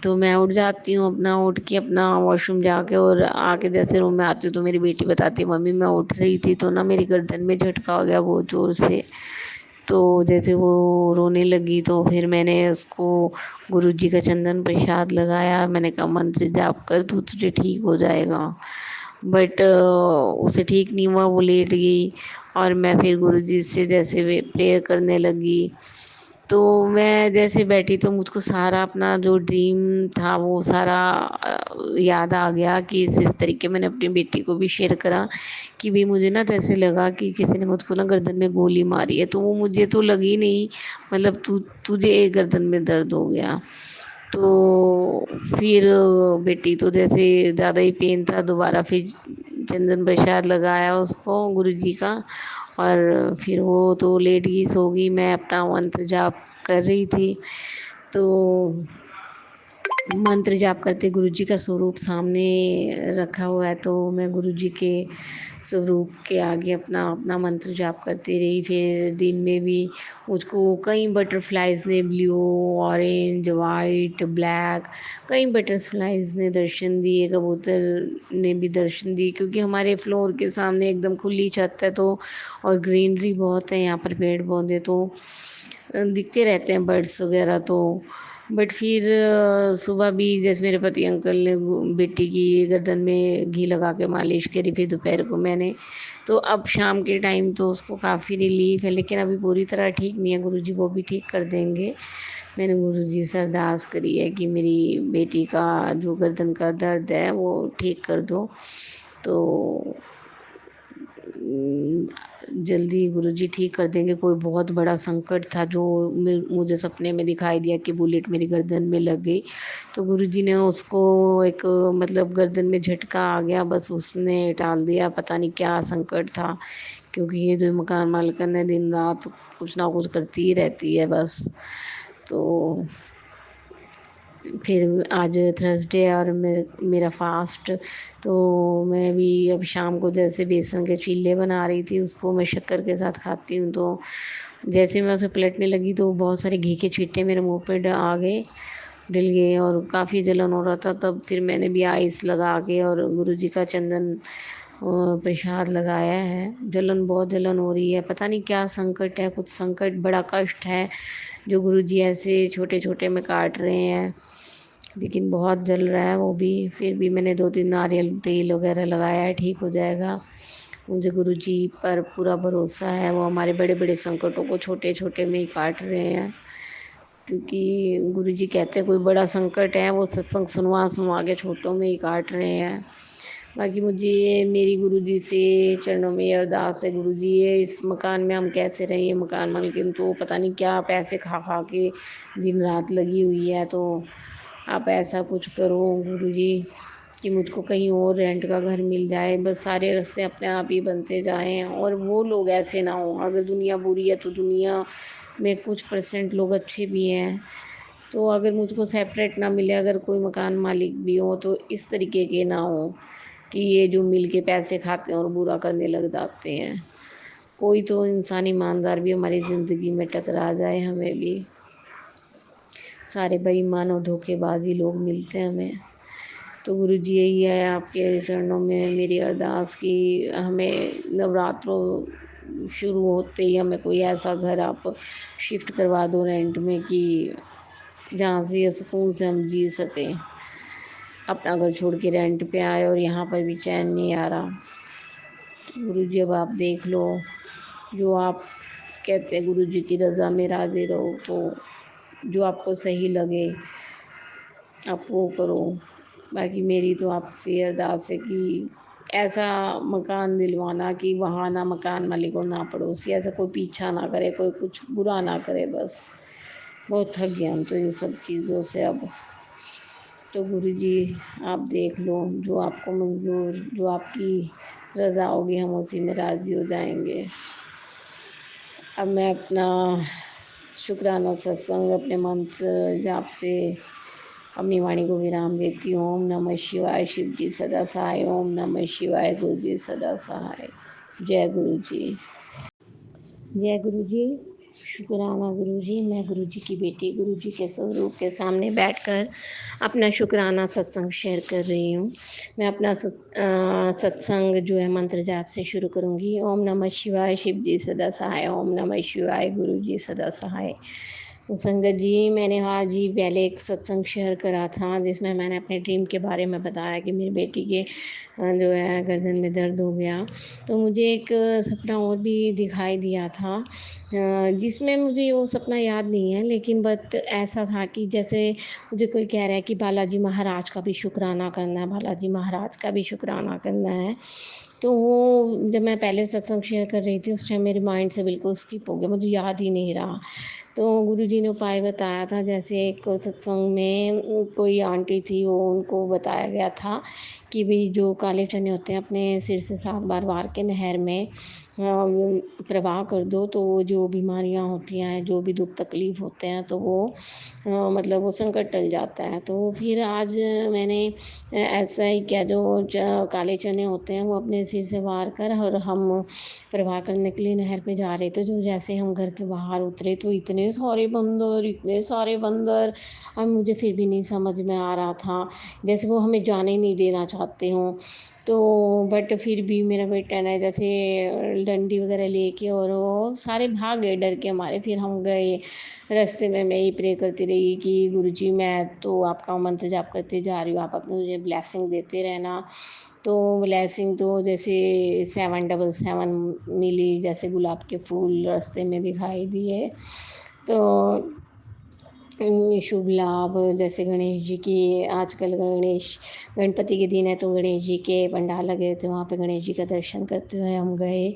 Speaker 5: तो मैं उठ जाती हूँ, अपना उठ के अपना वॉशरूम जाके और आके जैसे रूम में आती हूँ तो मेरी बेटी बताती है मम्मी मैं उठ रही थी तो ना मेरी गर्दन में झटका हो गया बहुत ज़ोर से। तो जैसे वो रोने लगी तो फिर मैंने उसको गुरुजी का चंदन प्रसाद लगाया। मैंने कहा मंत्र जाप कर तू, तुझे ठीक हो जाएगा। बट उसे ठीक नहीं हुआ, वो लेट गई और मैं फिर गुरुजी से जैसे वे प्रेयर करने लगी। तो मैं जैसे बैठी तो मुझको सारा अपना जो ड्रीम था वो सारा याद आ गया कि इस तरीके मैंने अपनी बेटी को भी शेयर करा कि भी मुझे ना तो ऐसे लगा कि किसी ने मुझको ना गर्दन में गोली मारी है। तो वो मुझे तो लगी नहीं, मतलब तुझे गर्दन में दर्द हो गया। तो फिर बेटी तो जैसे ज़्यादा ही पेन था, दोबारा फिर चंदन प्रसाद लगाया उसको गुरुजी का, और फिर वो तो लेट गई, सो गई। मैं अपना मंत्र जाप कर रही थी। तो मंत्र जाप करते गुरुजी का स्वरूप सामने रखा हुआ है, तो मैं गुरुजी के स्वरूप के आगे अपना अपना मंत्र जाप करती रही। फिर दिन में भी मुझको कई बटरफ्लाइज ने, ब्लू, ऑरेंज, वाइट, ब्लैक, कई बटरफ्लाइज ने दर्शन दिए, कबूतर ने भी दर्शन दिए, क्योंकि हमारे फ्लोर के सामने एकदम खुली छत है, तो और ग्रीनरी बहुत है यहाँ पर, पेड़ पौधे तो दिखते रहते हैं, बर्ड्स वगैरह। तो बट फिर सुबह भी जैसे मेरे पति अंकल ने बेटी की गर्दन में घी लगा के मालिश करी, फिर दोपहर को मैंने, तो अब शाम के टाइम तो उसको काफ़ी रिलीफ है, लेकिन अभी पूरी तरह ठीक नहीं है, गुरुजी वो भी ठीक कर देंगे। मैंने गुरुजी से अरदास करी है कि मेरी बेटी का जो गर्दन का दर्द है वो ठीक कर दो। तो जल्दी गुरुजी ठीक कर देंगे। कोई बहुत बड़ा संकट था जो मुझे सपने में दिखाई दिया कि बुलेट मेरी गर्दन में लग गई, तो गुरुजी ने उसको एक, मतलब गर्दन में झटका आ गया, बस उसने टाल दिया। पता नहीं क्या संकट था, क्योंकि ये जो मकान मालिकन है दिन रात कुछ ना कुछ करती ही रहती है बस। तो फिर आज थर्सडे है और मेरा फास्ट, तो मैं भी अब शाम को जैसे बेसन के चीले बना रही थी, उसको मैं शक्कर के साथ खाती हूँ। तो जैसे मैं उसे पलटने लगी तो बहुत सारे घी के छींटे मेरे मुंह पे आ गए, डल गए, और काफ़ी जलन हो रहा था। तब फिर मैंने भी आइस लगा के और गुरुजी का चंदन प्रसाद लगाया है। बहुत जलन हो रही है, पता नहीं क्या संकट है, कुछ संकट, बड़ा कष्ट है जो गुरुजी ऐसे छोटे छोटे में काट रहे हैं, लेकिन बहुत जल रहा है वो भी। फिर भी मैंने 2-3 नारियल तेल वगैरह लगाया है, ठीक हो जाएगा। मुझे गुरुजी पर पूरा भरोसा है, वो हमारे बड़े बड़े संकटों को छोटे छोटे में ही काट रहे हैं, क्योंकि गुरुजी कहते हैं कोई बड़ा संकट है वो सत्संग सुनवा सुनवा के छोटों में ही काट रहे हैं। बाकी मुझे मेरी गुरुजी से चरणों में ये अरदास है, गुरुजी ये इस मकान में हम कैसे रहें, ये मकान मालिक तो पता नहीं क्या पैसे खा खा के दिन रात लगी हुई है, तो आप ऐसा कुछ करो गुरुजी कि मुझको कहीं और रेंट का घर मिल जाए, बस सारे रास्ते अपने आप ही बनते जाएं, और वो लोग ऐसे ना हो। अगर दुनिया बुरी है तो दुनिया में कुछ % लोग अच्छे भी हैं, तो अगर मुझको सेपरेट ना मिले, अगर कोई मकान मालिक भी हो तो इस तरीके के ना हो कि ये जो मिल के पैसे खाते हैं और बुरा करने लग जाते हैं। कोई तो इंसान ईमानदार भी हमारी ज़िंदगी में टकरा जाए, हमें भी। सारे बेईमान और धोखेबाजी लोग मिलते हैं हमें। तो गुरुजी यही है आपके चरणों में मेरी अरदास कि हमें नवरात्रों शुरू होते ही हमें कोई ऐसा घर आप शिफ्ट करवा दो रेंट में कि जहाँ से ये सुकून से हम जी सकें। अपना घर छोड़ के रेंट पे आए और यहाँ पर भी चैन नहीं आ रहा। गुरुजी अब आप देख लो, जो आप कहते हैं गुरुजी की रज़ा में राज़ी रहो, तो जो आपको सही लगे आप वो करो। बाकी मेरी तो आपसे अरदास है कि ऐसा मकान दिलवाना कि वहाँ ना मकान मालिक और ना पड़ोसी ऐसा कोई पीछा ना करे, कोई कुछ बुरा ना करे, बस। बहुत थक गया हम तो इन सब चीज़ों से अब। तो गुरुजी आप देख लो, जो आपको मंज़ूर, जो आपकी रज़ा होगी हम उसी में राज़ी हो जाएंगे। अब मैं अपना शुक्राना सत्संग अपने मंत्र जाप से अपनी वाणी को विराम देती हूँ। ओम नमः शिवाय, शिव जी सदा सहाय। ओम नमः शिवाय, गुरु जी सदा सहाय। जय गुरु जी। जय गुरु जी। शुक्राना गुरु जी। मैं गुरु जी की बेटी गुरु जी के स्वरूप के सामने बैठकर अपना शुक्राना सत्संग शेयर कर रही हूँ। मैं अपना सत्संग जो है मंत्र जाप से शुरू करूँगी। ओम नमः शिवाय, शिव जी सदा सहाय। ओम नमः शिवाय, गुरु जी सदा सहाय। संगत जी, मैंने आज ही पहले एक सत्संग शेयर करा था जिसमें मैंने अपने ड्रीम के बारे में बताया कि मेरी बेटी के जो है गर्दन में दर्द हो गया। तो मुझे एक सपना और भी दिखाई दिया था, जिसमें मुझे वो सपना याद नहीं है, लेकिन बट ऐसा था कि जैसे मुझे कोई कह रहा है कि बालाजी महाराज का भी शुक्राना करना है, बालाजी महाराज का भी शुक्राना करना है। तो वो जब मैं पहले सत्संग शेयर कर रही थी उस टाइम मेरे माइंड से बिल्कुल स्किप हो गया, मुझे याद ही नहीं रहा। तो गुरुजी ने उपाय बताया था, जैसे एक सत्संग में कोई आंटी थी, वो उनको बताया गया था कि भई जो काले चने होते हैं अपने सिर से 7 बार वार के नहर में प्रवाह कर दो, तो वो जो बीमारियाँ होती हैं, जो भी दुःख तकलीफ़ होते हैं, तो वो मतलब वो संकट टल जाता है। तो फिर आज मैंने ऐसा ही किया, जो काले चने होते हैं वो अपने सिर से वार कर और हम प्रवाह करने के लिए नहर पे जा रहे थे। तो जैसे हम घर के बाहर उतरे तो इतने सारे बंदर, इतने सारे बंदर। अब मुझे फिर भी नहीं समझ में आ रहा था, जैसे वो हमें जाने ही नहीं देना चाहते हों। तो बट फिर भी मेरा बेटा ने जैसे डंडी वगैरह लेके और वो सारे भाग गए डर के मारे। फिर हम गए, रास्ते में मैं ही प्रे करती रही कि गुरुजी मैं तो आपका मंत्र जाप करते जा रही हूँ, आप अपनी मुझे ब्लेसिंग देते रहना। तो ब्लेसिंग तो जैसे 777 मिली, जैसे गुलाब के फूल रास्ते में दिखाई दिए। तो शुभ लाभ, जैसे गणेश जी की आजकल गणपति के दिन है तो गणेश जी के पंडाल लगे थे, वहाँ पे गणेश जी का दर्शन करते हुए हम गए।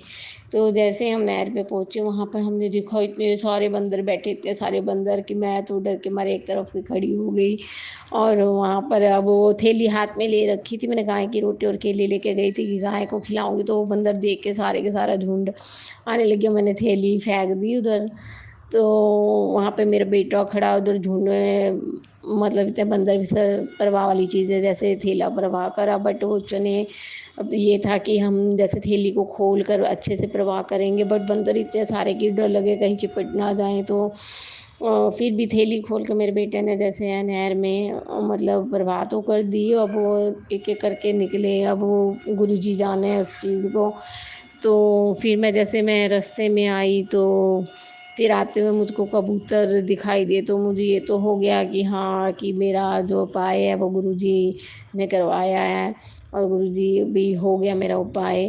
Speaker 5: तो जैसे हम नहर पे पहुँचे वहाँ पर हमने देखा इतने सारे बंदर बैठे, इतने सारे बंदर कि मैं तो डर के मारे एक तरफ ही खड़ी हो गई। और वहाँ पर अब वो थैली हाथ में ले रखी थी, मैंने गाय की रोटी और केले लेके गई थी कि गाय को खिलाऊंगी, तो वो बंदर देख के सारे के सारा झुंड आने लगे, मैंने थैली फेंक दी उधर। तो वहाँ पे मेरा बेटा खड़ा उधर झुंड में, मतलब इतने बंदर प्रवाह वाली चीज़ें जैसे थैला प्रवाह करा, बट वो चने अब ये था कि हम जैसे थैली को खोल कर अच्छे से प्रवाह करेंगे, बट बंदर इतने सारे कि डर लगे कहीं चिपट ना जाएं। तो फिर भी थैली खोल के मेरे बेटे ने जैसे नहर में मतलब प्रवाह तो कर दी। अब वो एक एक करके निकले, अब वो गुरुजी जाने उस चीज़ को। तो फिर मैं रास्ते में आई तो फिर आते हुए मुझको कबूतर दिखाई दिए, तो मुझे ये तो हो गया कि हाँ, कि मेरा जो उपाय है वो गुरुजी ने करवाया है और गुरुजी भी हो गया मेरा उपाय।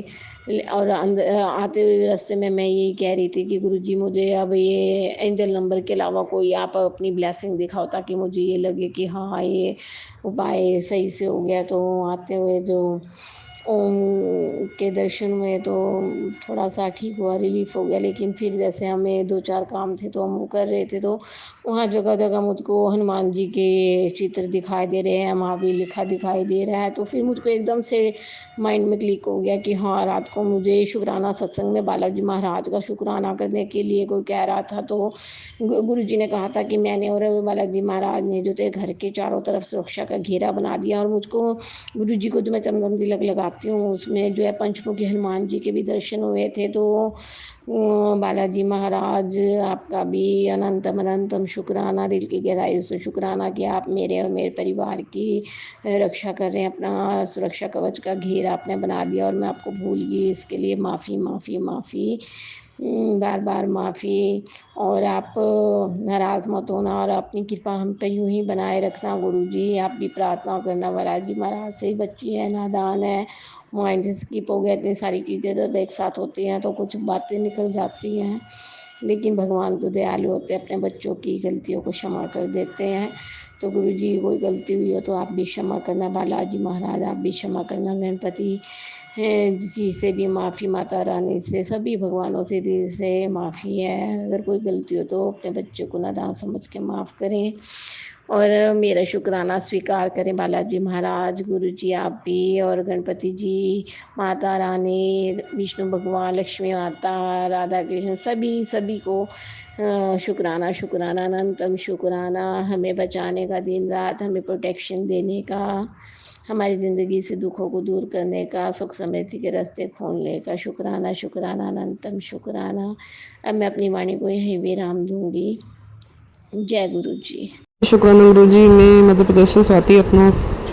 Speaker 5: और आते हुए रास्ते में मैं यही कह रही थी कि गुरुजी मुझे अब ये एंजल नंबर के अलावा कोई आप अपनी ब्लेसिंग दिखाओ, ताकि मुझे ये लगे कि हाँ, ये उपाय सही से हो गया। तो आते हुए जो ओम के दर्शन हुए तो थोड़ा सा ठीक हुआ, रिलीफ हो गया। लेकिन फिर जैसे हमें 2-4 काम थे तो हम वो कर रहे थे, तो वहाँ जगह जगह मुझको हनुमान जी के चित्र दिखाई दे रहे हैं, महावीर लिखा दिखाई दे रहा है। तो फिर मुझको एकदम से माइंड में क्लिक हो गया कि हाँ, रात को मुझे शुक्राना सत्संग में बालाजी महाराज का शुक्राना करने के लिए कोई कह रहा था। तो गुरु जी ने कहा था कि मैंने और बालाजी महाराज ने जो थे घर के चारों तरफ सुरक्षा का घेरा बना दिया। और मुझको गुरु जी को जो मैं चंदन तिलक लगाती हूँ उसमें जो है पंचमुखी हनुमान जी के भी दर्शन हुए थे। तो बालाजी महाराज आपका भी अनंतम अनंतम शुक्राना, दिल की गहराई से शुक्राना कि आप मेरे और मेरे परिवार की रक्षा कर रहे हैं, अपना सुरक्षा कवच का घेरा आपने बना दिया और मैं आपको भूल गई, इसके लिए माफ़ी माफ़ी माफ़ी, बार बार माफ़ी। और आप नाराज़ मत होना और अपनी कृपा हम पे यूं ही बनाए रखना गुरुजी। आप भी प्रार्थना करना, बालाजी महाराज से, बच्ची है नादान है, माइंड से स्किप हो गया, इतनी सारी चीज़ें जब एक साथ होती हैं तो कुछ बातें निकल जाती हैं। लेकिन भगवान तो दयालु होते हैं, अपने बच्चों की गलतियों को क्षमा कर देते हैं। तो गुरुजी कोई गलती हुई हो तो आप भी क्षमा करना, बालाजी महाराज आप भी क्षमा करना, गणपति हैं जी से भी माफ़ी, माता रानी से, सभी भगवानों से दिल से माफ़ी है। अगर कोई गलती हो तो अपने बच्चों को नादान समझ के माफ़ करें और मेरा शुक्राना स्वीकार करें। बालाजी महाराज, गुरुजी आप भी, और गणपति जी, माता रानी, विष्णु भगवान, लक्ष्मी माता, राधा कृष्ण, सभी को शुक्राना शुक्राना अनंतम शुक्राना, हमें बचाने का, दिन रात हमें प्रोटेक्शन देने का, हमारी ज़िंदगी से दुखों को दूर करने का, सुख समृद्धि के रास्ते खोलने का। शुक्राना शुक्राना अनंतम शुक्राना। अब मैं अपनी वाणी को यहीं विराम दूंगी। जय गुरु जी।
Speaker 6: शुक्राना गुरु जी। मैं मध्य प्रदेश से स्वाति अपना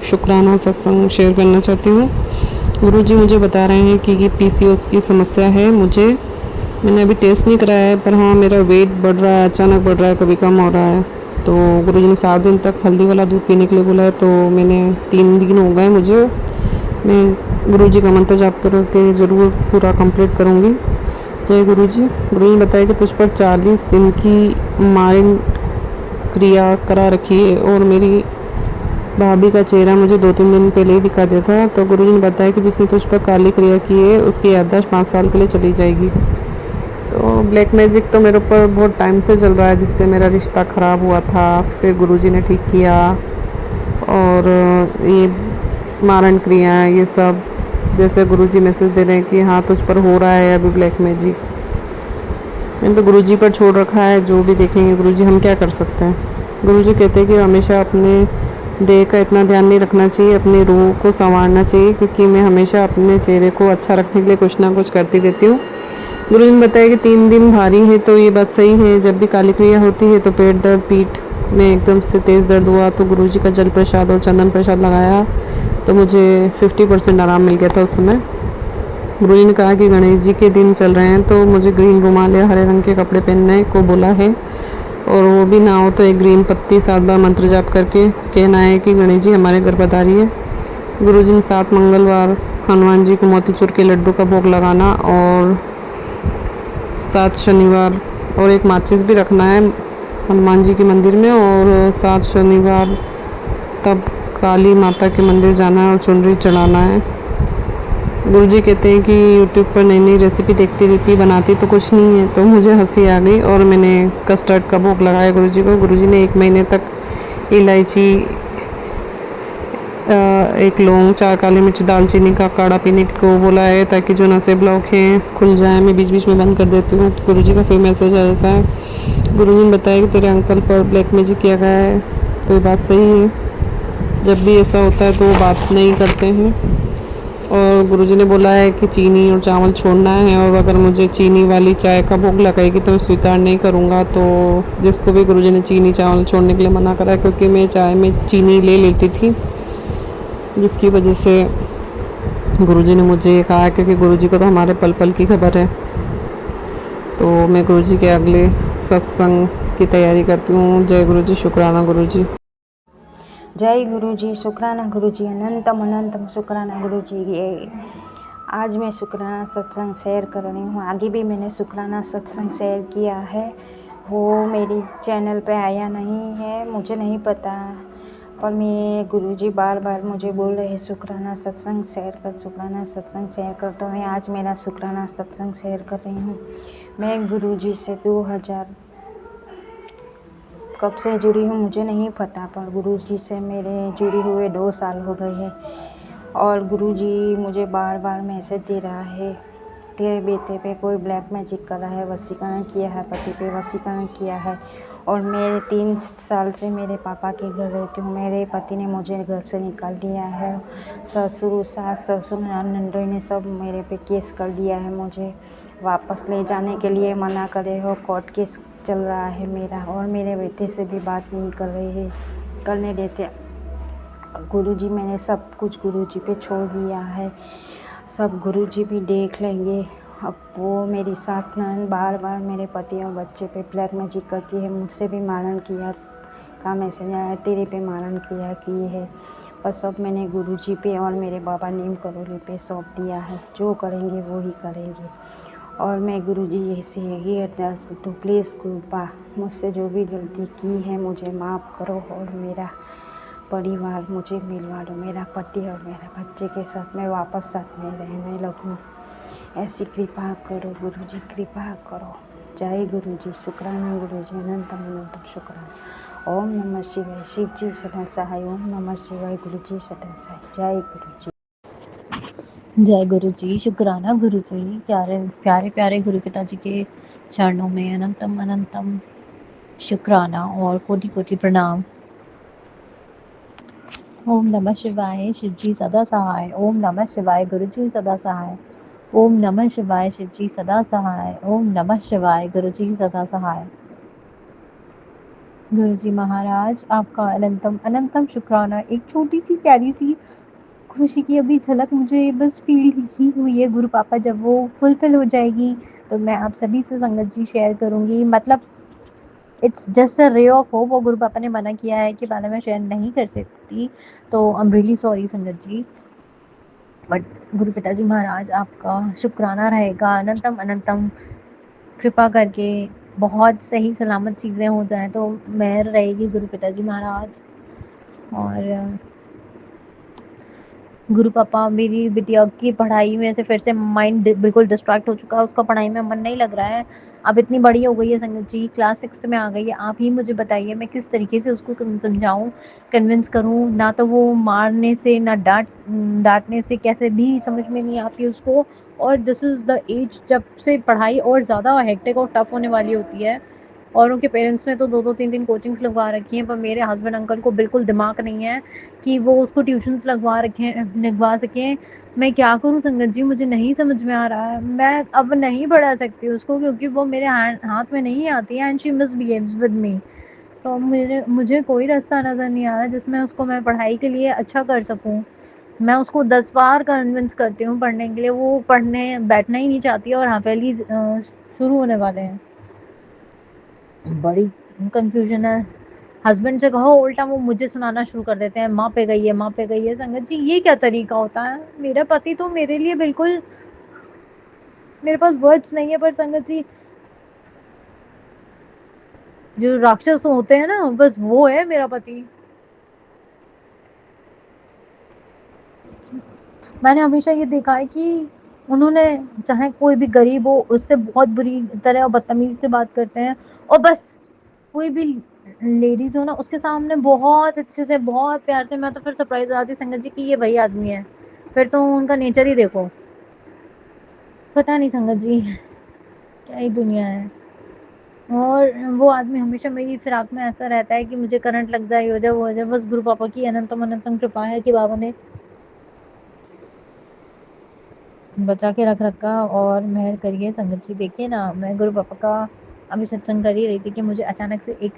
Speaker 6: शुक्राना सत्संग शेयर करना चाहती हूँ। गुरु जी मुझे बता रहे हैं कि ये PCOS की समस्या है, मुझे मैंने अभी टेस्ट नहीं कराया है, पर हाँ मेरा वेट बढ़ रहा है, अचानक बढ़ रहा है, कभी कम हो रहा है। तो गुरुजी ने 7 दिन तक हल्दी वाला दूध पीने के लिए बोला है, तो मैंने 3 दिन हो गए मुझे। मैं गुरुजी का मंत्र जाप करके ज़रूर पूरा कंप्लीट करूँगी। जय गुरुजी। गुरुजी ने बताया कि तुझ पर 40 दिन की माइंड क्रिया करा रखी है, और मेरी भाभी का चेहरा मुझे 2-3 दिन पहले ही दिखा दिया था। तो गुरुजी ने बताया कि जिसने तुझ पर काली क्रिया की है उसकी याददाश्त 5 साल के लिए चली जाएगी। तो ब्लैक मैजिक तो मेरे ऊपर बहुत टाइम से चल रहा है, जिससे मेरा रिश्ता ख़राब हुआ था, फिर गुरुजी ने ठीक किया। और ये मारण क्रिया ये सब, जैसे गुरुजी मैसेज दे रहे हैं कि हाँ तुझ पर हो रहा है अभी ब्लैक मैजिक। मैंने तो गुरुजी पर छोड़ रखा है, जो भी देखेंगे गुरुजी, हम क्या कर सकते हैं। गुरुजी कहते हैं कि हमेशा अपने देह का इतना ध्यान नहीं रखना चाहिए, अपनी रूह को संवारना चाहिए, क्योंकि मैं हमेशा अपने चेहरे को अच्छा रखने के लिए कुछ ना कुछ करती रहती हूँ। गुरुजी ने बताया कि 3 दिन भारी है, तो ये बात सही है। जब भी काली क्रिया होती है तो पेट दर्द, पीठ में एकदम से तेज़ दर्द हुआ, तो गुरुजी का जल प्रसाद और चंदन प्रसाद लगाया, तो मुझे 50% आराम मिल गया था उस समय। गुरुजी ने कहा कि गणेश जी के दिन चल रहे हैं, तो मुझे ग्रीन रुमाल या हरे रंग के कपड़े पहनने को बोला है, और वो भी ना हो तो एक ग्रीन पत्ती 7 बार मंत्र जाप करके कहना है कि गणेश जी हमारे घर पधारिए। गुरुजी ने 7 मंगलवार हनुमान जी को मोतीचूर के लड्डू का भोग लगाना, और 7 शनिवार और एक माचिस भी रखना है हनुमान जी के मंदिर में, और 7 शनिवार तब काली माता के मंदिर जाना है और चुनरी चढ़ाना है। गुरुजी कहते हैं कि यूट्यूब पर नई नई रेसिपी देखती रहती, बनाती तो कुछ नहीं है। तो मुझे हंसी आ गई और मैंने कस्टर्ड का भोग लगाया गुरुजी को। गुरुजी ने 1 महीने तक इलायची, 1 लौंग, 4 काली मिर्च, दालचीनी का काढ़ा पीने को बोला है, ताकि जो नसें ब्लॉक हैं खुल जाए। मैं बीच बीच में बंद कर देती हूँ, तो गुरुजी का फिर मैसेज आ जाता है। गुरुजी ने बताया कि तेरे अंकल पर ब्लैक मैजिक किया गया है, तो ये बात सही है। जब भी ऐसा होता है तो वो बात नहीं करते हैं। और गुरुजी ने बोला है कि चीनी और चावल छोड़ना है, और अगर मुझे चीनी वाली चाय का भोग लगाएगी तो मैं स्वीकार नहीं करूँगा। तो जिसको भी गुरुजी ने चीनी चावल छोड़ने के लिए मना करा, क्योंकि मैं चाय में चीनी ले लेती थी, जिसकी वजह से गुरुजी ने मुझे कहा, क्योंकि गुरुजी को तो हमारे पल पल की खबर है। तो मैं गुरुजी के अगले सत्संग की तैयारी करती हूँ। जय गुरुजी, शुक्राना गुरुजी।
Speaker 7: जय गुरुजी, शुक्राना गुरुजी, अनंतम अनंतम शुक्राना गुरुजी। ये आज मैं शुक्राना सत्संग शेयर कर रही हूँ। आगे भी मैंने शुक्राना सत्संग शेयर किया है, वो मेरी चैनल पे आया नहीं है, मुझे नहीं पता, पर मैं गुरुजी बार बार मुझे बोल रहे हैं शुक्राना सत्संग शेयर कर, शुक्राना सत्संग शेयर कर, तो मैं आज मेरा शुक्राना सत्संग शेयर कर रही हूँ। मैं गुरुजी से 2000 कब से जुड़ी हूँ मुझे नहीं पता, पर गुरुजी से मेरे जुड़ी हुए 2 साल हो गए हैं। और गुरुजी मुझे बार बार मैसेज दे रहा है, तेरे बेटे पे कोई ब्लैक मैजिक करा है, वशीकरण किया है, पति पे वशीकरण किया है। और मैं 3 साल से मेरे पापा के घर रहती हूँ। मेरे पति ने मुझे घर से निकाल दिया है। ससुर, सास ससुर, ननदोई ने सब मेरे पे केस कर दिया है, मुझे वापस ले जाने के लिए मना करे हो। कोर्ट केस चल रहा है मेरा, और मेरे बेटे से भी बात नहीं कर रहे हैं, करने देते। गुरुजी मैंने सब कुछ गुरुजी पे छोड़ दिया है, सब गुरुजी भी देख लेंगे। अब वो मेरी सास ननद बार बार मेरे पति और बच्चे पे ब्लैक मैजिक करती है। मुझसे भी मारण किया का मैसेज आया, तेरे पे मारण किया की है, पर सब मैंने गुरुजी पे और मेरे बाबा नीम करोली पे सौंप दिया है। जो करेंगे वो ही करेंगे। और मैं गुरुजी ऐसे यही अरदास करती हूँ, प्लीज़ कृपा मुझसे जो भी गलती की है मुझे माफ़ करो, और मेरा परिवार मुझे मिलवा दो, मेरा पति और मेरे बच्चे के साथ मैं वापस साथ में रहने लगूँ। ऐसी कृपा करो गुरुजी, कृपा करो। जय गुरुजी, शुक्राना गुरुजी, अनंतम अनंतम शुक्राना। ओम नमः शिवाय, शिव जी सदा सहाय। ओम नमः शिवाय, गुरुजी सदा सहाय। जय गुरुजी।
Speaker 8: जय गुरु जी, शुक्राना गुरु जी। प्यारे प्यारे प्यारे गुरु पिताजी के चरणों में अनंतम अनंतम शुक्राना और कोटि कोटि प्रणाम। ओम नमः शिवाय, शिव जी सदा सहाय। ओम नमः शिवाय, गुरु जी सदा सहाय। ओम नमः शिवाय, शिव जी सदा सहाय। ओम नमः शिवाय, गुरु जी सदा सहाय। गुरु जी महाराज, आपका अनंतम अनंतम शुक्राना। एक छोटी सी प्यारी सी खुशी की अभी झलक मुझे बस फ़ील ही हुई है गुरु पापा, जब वो फुलफ़िल हो जाएगी तो मैं आप सभी से संगत जी शेयर करूँगी। मतलब it's just a ray of hope. वो गुरु पापा ने मना किया है कि बाद में शेयर नहीं कर सकती, तो आई एम रियली सॉरी संगत जी। बट गुरु पिताजी महाराज आपका शुक्राना रहेगा अनंतम अनंतम, कृपा करके बहुत सही सलामत चीज़ें हो जाएँ तो मेहर रहेगी गुरु पिताजी महाराज। और गुरु पापा, मेरी बिटिया की पढ़ाई में से फिर से माइंड बिल्कुल डिस्ट्रैक्ट हो चुका है, उसका पढ़ाई में मन नहीं लग रहा है। अब इतनी बड़ी हो गई है संगत जी, क्लास 6th में आ गई है। आप ही मुझे बताइए मैं किस तरीके से उसको समझाऊँ, कन्विंस करूँ। ना तो वो मारने से, ना डाँटने से, कैसे भी समझ में नहीं आती उसको। और दिस इज़ द एज जब से पढ़ाई और ज़्यादा हेक्टिक और टफ होने वाली होती है। और उनके पेरेंट्स ने तो 2-2 3-3 कोचिंग्स लगवा रखी हैं, पर मेरे हस्बैंड अंकल को बिल्कुल दिमाग नहीं है कि वो उसको ट्यूशन्स लगवा सकें। मैं क्या करूँ संगत जी, मुझे नहीं समझ में आ रहा है। मैं अब नहीं पढ़ा सकती उसको क्योंकि वो मेरे हाथ में नहीं आती है, एंड शी मिसबिहेव्स विद मी। तो मुझे कोई रास्ता नज़र नहीं आ रहा जिसमें उसको मैं पढ़ाई के लिए अच्छा कर सकूँ। मैं उसको 10 बार कन्विंस करती हूँ पढ़ने के लिए, वो पढ़ने बैठना ही नहीं चाहती, और हाफ ईयरली शुरू होने वाले हैं। बड़ी कन्फ्यूज़न है। हस्बैंड से कहो उल्टा वो मुझे सुनाना शुरू कर देते हैं, माँ पे गई है, माँ पे गई है। संगत जी ये क्या तरीका होता है? मेरा पति तो मेरे लिए बिल्कुल, मेरे पास वर्ड्स नहीं है, पर संगत जी जो राक्षस होते हैं ना, बस वो है मेरा पति। मैंने हमेशा ये देखा है कि उन्होंने, चाहे कोई भी गरीब हो, उससे बहुत बुरी तरह और बदतमीज़ी से बात करते हैं, और बस कोई भी लेडीज़ हो ना, उसके सामने बहुत अच्छे से, बहुत प्यार से। मैं तो फिर सरप्राइज़ हो जाती संगत जी कि ये वही आदमी है। फिर तो उनका नेचर ही देखो। पता नहीं संगत जी, क्या ही दुनिया है। और वो आदमी हमेशा मेरी फिराक में ऐसा रहता है कि मुझे करंट लग जाए, ये हो जाए, वो हो जाए। बस गुरु पापा की अनंतम अनंतम कृपा है कि बाबा ने बचा के रख रखा और मेहर करिए। संगत जी देखिए ना, मैं गुरु पापा का अभी सत्संग कर ही रही थी कि मुझे अचानक से एक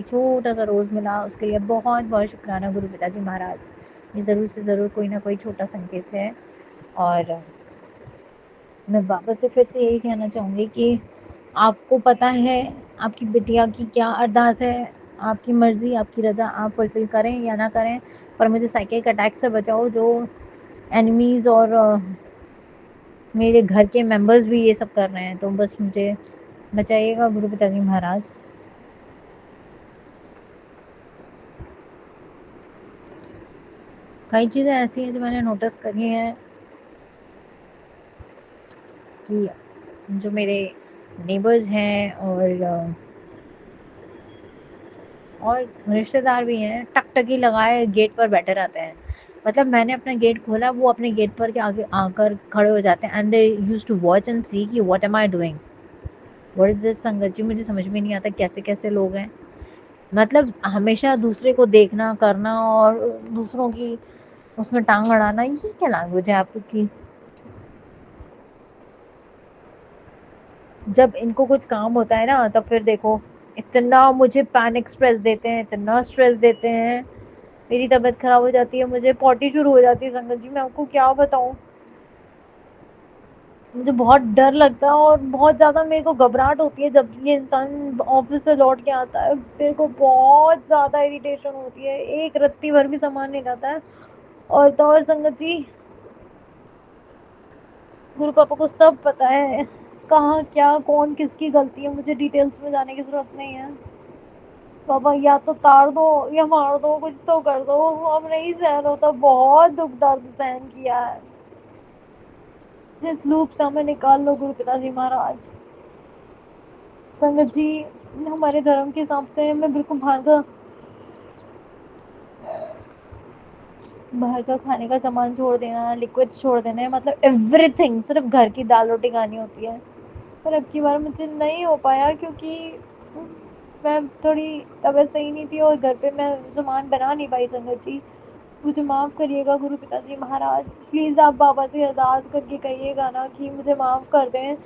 Speaker 8: छोटा सा रोज़ मिला। उसके लिए बहुत बहुत शुक्राना गुरु पिताजी महाराज। ये ज़रूर से ज़रूर कोई ना कोई छोटा संकेत है। और मैं बाबा से फिर से यही कहना चाहूँगी कि आपको पता है आपकी बिटिया की क्या अरदास है, आपकी मर्ज़ी, आपकी रज़ा, आप फुलफ़िल करें या ना करें, पर मुझे साइकिक अटैक से बचाओ, जो एनिमीज़ और मेरे घर के मेंबर्स भी ये सब कर रहे हैं। तो बस मुझे बचाइएगा गुरु पिताजी महाराज। कई चीज़ें ऐसी हैं जो मैंने नोटिस करी हैं कि जो मेरे नेबर्स हैं और रिश्तेदार भी हैं, टकटकी लगाए गेट पर बैठे रहते हैं। मतलब मैंने अपना गेट खोला, वो अपने गेट पर के आगे आकर खड़े हो जाते हैं, and they used to watch and see कि what am I doing, what is this. संगत जी मुझे समझ में नहीं आता कैसे-कैसे लोग हैं। मतलब हमेशा दूसरे को देखना, करना और दूसरों की उसमें टाँग अड़ाना, ये क्या लैंग्वेज है आपकी? जब इनको कुछ काम होता है ना, तब फिर देखो इतना मुझे पैनिक स्ट्रेस देते हैं, इतना स्ट्रेस देते हैं, मेरी तबीयत खराब हो जाती है, मुझे पॉटी शुरू हो जाती है। संगत जी मैं आपको क्या बताऊँ, मुझे बहुत डर लगता है और बहुत ज़्यादा मेरे को घबराहट होती है जब ये इंसान ऑफिस से लौट के आता है। मेरे को बहुत ज़्यादा इरिटेशन होती है, एक रत्ती भर भी सामान नहीं रहता है। और तो और संगत जी, गुरु पापा को सब पता है, कहाँ क्या कौन किसकी गलती है, मुझे डिटेल्स में जाने की ज़रूरत नहीं है। पापा या तो तार दो या मार दो, कुछ तो कर दो, अब नहीं सहन होता, बहुत दुख दर्द सहन किया है। इस लूप से हमें निकाल लो गुरु पिताजी महाराज। संगत जी हमारे धर्म के हिसाब से मैं बिल्कुल बाहर का खाने का सामान छोड़ देना, लिक्विड्स छोड़ देना है, मतलब एवरीथिंग, सिर्फ घर की दाल रोटी खानी होती है। पर अब की बार मुझे नहीं हो पाया क्योंकि मैं थोड़ी तबीयत सही नहीं थी और घर पे मैं सामान बना नहीं पाई। संगत जी मुझे माफ़ करिएगा गुरु पिताजी महाराज, प्लीज़ आप बाबा से अरदास करके कहिएगा ना कि मुझे माफ़ कर दें।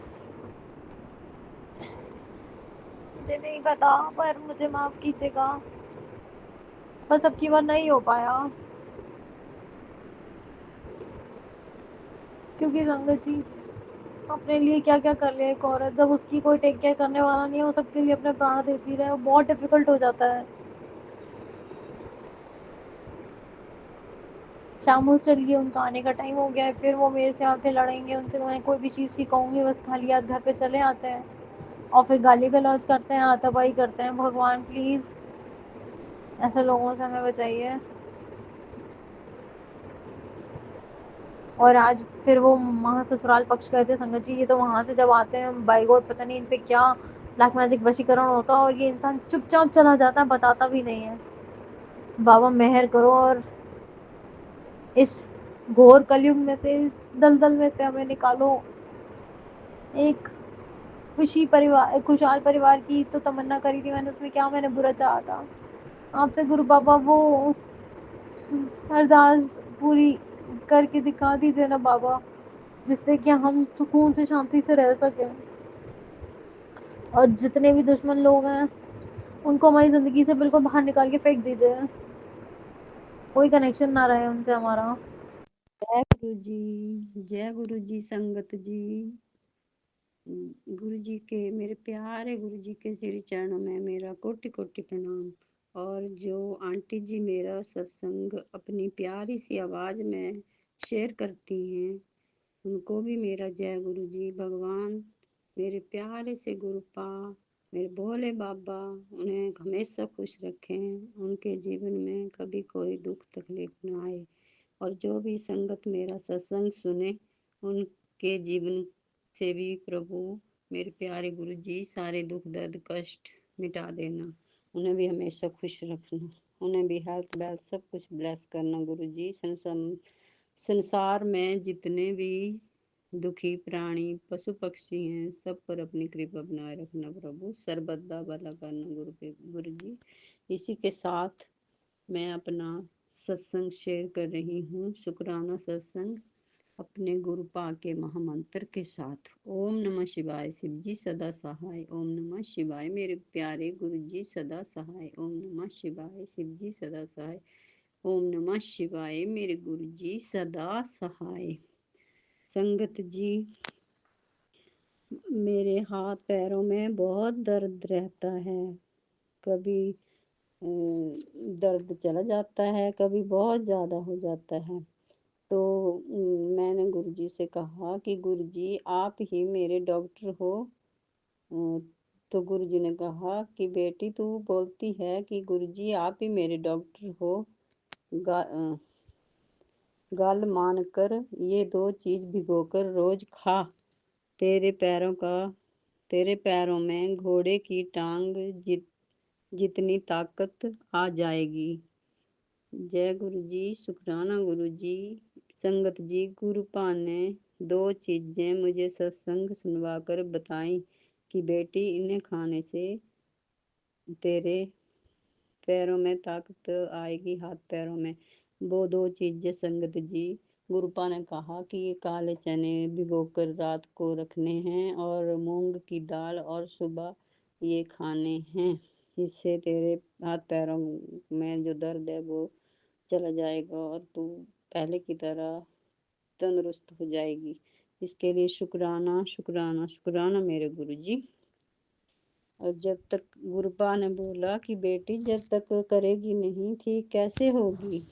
Speaker 8: मुझे नहीं पता, पर मुझे माफ़ कीजिएगा, बस अब की बार नहीं हो पाया। क्योंकि संगत जी अपने लिए क्या क्या कर ले एक औरत, जब उसकी कोई टेक केयर करने वाला नहीं है, वो सबके लिए अपने प्राण देती रहे, वो बहुत डिफिकल्ट हो जाता है। शामू चलिए, उनका आने का टाइम हो गया है, फिर वो मेरे से आके लड़ेंगे, उनसे मैं कोई भी चीज़ की कहूँगी बस खाली हाथ घर पे चले आते हैं और फिर गाली गलौज करते हैं, हाथापाई करते हैं। भगवान प्लीज़ ऐसे लोगों से हमें बचाइए। और आज फिर वो वहाँ ससुराल पक्ष गए थे संगत जी, ये तो वहाँ से जब आते हैं बाय गॉड पता नहीं इन पे क्या ब्लैक मैजिक वशीकरण होता है, और ये इंसान चुपचाप चला जाता है, बताता भी नहीं है। बाबा मेहर करो और इस घोर कलयुग में से, इस दलदल में से हमें निकालो। एक खुशहाल परिवार की तो तमन्ना करी थी मैंने, उसमें क्या मैंने बुरा चाहा था। आपसे गुरु बाबा वो अरदास पूरी करके दिखा दीजिए ना बाबा, जिससे कि हम सुकून से शांति से रह सकें, और जितने भी दुश्मन लोग हैं उनको हमारी ज़िंदगी से बिल्कुल बाहर निकाल के फेंक दीजिए, कोई कनेक्शन ना रहे उनसे हमारा।
Speaker 9: जय गुरु जी संगत जी। गुरु जी के मेरे प्यारे गुरु जी के श्री चरणों में मेरा कोटि कोटि प्रणाम। और जो आंटी जी मेरा सत्संग अपनी प्यारी सी आवाज़ में शेयर करती हैं, उनको भी मेरा जय गुरु जी। भगवान मेरे प्यारे से गुरुपा, मेरे भोले बाबा उन्हें हमेशा खुश रखें, उनके जीवन में कभी कोई दुख तकलीफ ना आए। और जो भी संगत मेरा सत्संग सुने, उनके जीवन से भी प्रभु मेरे प्यारे गुरु जी सारे दुख दर्द कष्ट मिटा देना, उन्हें भी हमेशा खुश रखना, उन्हें भी हेल्थ वेल्थ सब कुछ ब्लेस करना गुरु जी। संसार में जितने भी दुखी प्राणी पशु पक्षी हैं, सब पर अपनी कृपा बनाए रखना प्रभु, सर्वदा भला करना गुरु जी। इसी के साथ मैं अपना सत्संग शेयर कर रही हूँ, शुक्राना सत्संग अपने गुरुपा के महामंत्र के साथ। ओम नमः शिवाय, शिव जी सदा सहाय। ओम नमः शिवाय, मेरे प्यारे गुरु जी सदा सहाय। ओम नमः शिवाय, शिव जी सदा सहाय। ओम नमः शिवाय, मेरे गुरु जी सदा सहाय। संगत जी, मेरे हाथ पैरों में बहुत दर्द रहता है, कभी दर्द चला जाता है, कभी बहुत ज़्यादा हो जाता है। तो मैंने गुरुजी से कहा कि गुरुजी आप ही मेरे डॉक्टर हो। तो गुरुजी ने कहा कि बेटी तू बोलती है कि गुरुजी आप ही मेरे डॉक्टर हो, गाल मान कर ये 2 चीज़ भिगोकर रोज खा, तेरे पैरों में घोड़े की टांग जितनी ताकत आ जाएगी। जय गुरु जी, शुक्राना गुरु जी। संगत जी, गुरुपा ने 2 चीज़ें मुझे सत्संग सुनवाकर बताई कि बेटी इन्हें खाने से तेरे पैरों में ताकत आएगी, हाथ पैरों में। वो 2 चीज़ें संगत जी, गुरुपा ने कहा कि ये काले चने भिगोकर रात को रखने हैं और मूंग की दाल, और सुबह ये खाने हैं। इससे तेरे हाथ पैरों में जो दर्द है वो चला जाएगा और तू पहले की तरह तंदुरुस्त हो जाएगी। इसके लिए शुक्राना शुक्राना शुक्राना मेरे गुरु जी। और जब तक गुरुपा ने बोला कि बेटी जब तक करेगी नहीं ठीक कैसे होगी,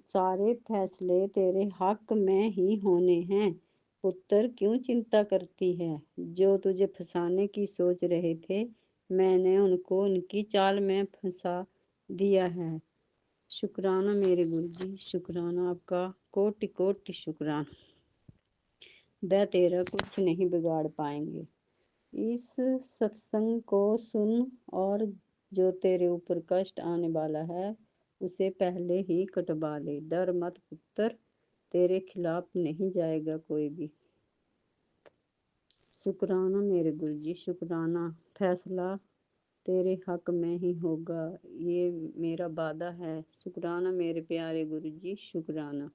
Speaker 9: सारे फैसले तेरे हक में ही होने हैं। पुत्र क्यों चिंता करती है, जो तुझे फंसाने की सोच रहे थे मैंने उनको उनकी चाल में फंसा दिया है। शुक्राना मेरे गुरु जी, शुक्राना आपका कोटि कोटि शुक्राना। वह तेरा कुछ नहीं बिगाड़ पाएंगे। इस सत्संग को सुन और जो तेरे ऊपर कष्ट आने वाला है उसे पहले ही कटवा ले। डर मत पुत्र, तेरे खिलाफ नहीं जाएगा कोई भी। शुक्राना मेरे गुरु जी, शुक्राना। फैसला तेरे हक में ही होगा, ये मेरा वादा है। शुक्राना मेरे प्यारे गुरु जी, शुक्राना।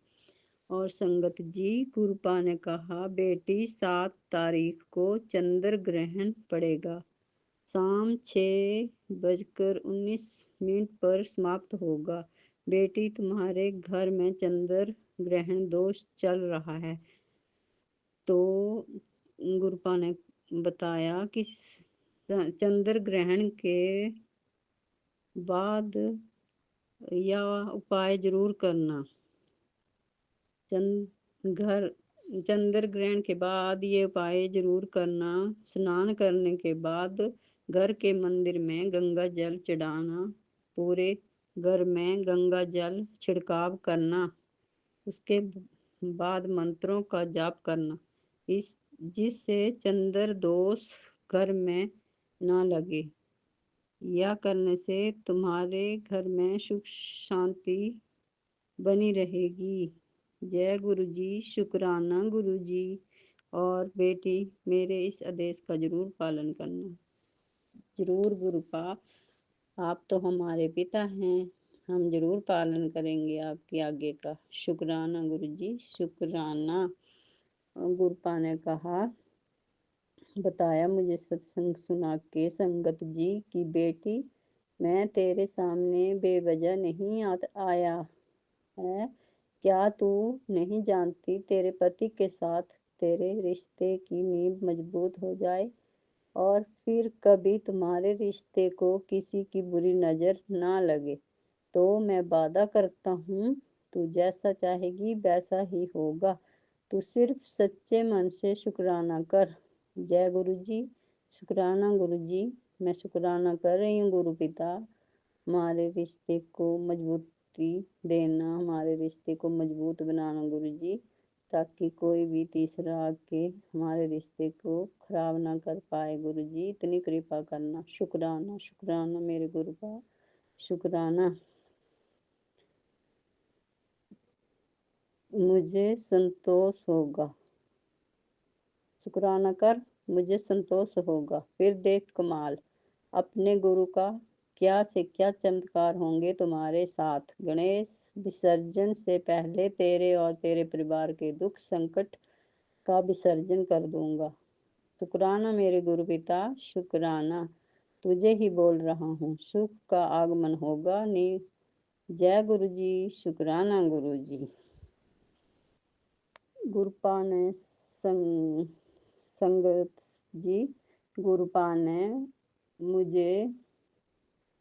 Speaker 9: और संगत जी, गुरुपा ने कहा बेटी 7 तारीख को चंद्र ग्रहण पड़ेगा, शाम 6:19 पर समाप्त होगा। बेटी तुम्हारे घर में चंद्र ग्रहण दोष चल रहा है। तो गुरुपा ने बताया कि चंद्र ग्रहण के बाद यह उपाय जरूर करना। चंद्र ग्रहण के बाद ये उपाय जरूर करना। स्नान करने के बाद घर के मंदिर में गंगा जल चढ़ाना। पूरे घर में गंगा जल छिड़काव करना। उसके बाद मंत्रों का जाप करना, जिससे चंद्र दोष घर में ना लगे। यह करने से तुम्हारे घर में सुख शांति बनी रहेगी। जय गुरु जी, शुक्राना गुरु जी। और बेटी, मेरे इस आदेश का जरूर पालन करना। जरूर गुरुपा, आप तो हमारे पिता हैं, हम जरूर पालन करेंगे आपकी आज्ञा का। शुक्राना गुरु जी, शुक्राना। गुरुपा ने कहा, बताया मुझे सत्संग सुना के संगत जी की बेटी, मैं तेरे सामने बेवजह नहीं आया है। क्या तू नहीं जानती, तेरे पति के साथ तेरे रिश्ते की नींव मजबूत हो जाए और फिर कभी तुम्हारे रिश्ते को किसी की बुरी नज़र ना लगे, तो मैं वादा करता हूँ तू जैसा चाहेगी वैसा ही होगा। तू सिर्फ सच्चे मन से शुक्राना कर। जय गुरु जी, शुक्राना गुरु जी। मैं शुक्राना कर रही हूँ गुरु पिता, हमारे रिश्ते को मजबूती देना, हमारे रिश्ते को मजबूत बनाना गुरु जी, ताकि कोई भी तीसरा आके हमारे रिश्ते को खराब ना कर पाए गुरु जी। इतनी कृपा करना। शुक्राना, शुक्राना मेरे गुरु का, शुक्राना। मुझे संतोष होगा। शुक्राना कर, मुझे संतोष होगा। फिर देख कमाल, अपने गुरु का क्या से क्या चमत्कार होंगे तुम्हारे साथ। गणेश विसर्जन से पहले तेरे और तेरे परिवार के दुख संकट का विसर्जन कर दूंगा। शुक्राना मेरे गुरु पिता, शुक्राना। तुझे ही बोल रहा हूँ, सुख का आगमन होगा। नी जय गुरु जी, शुक्राना गुरु जी। गुरुपा ने संगत जी, गुरुपा ने मुझे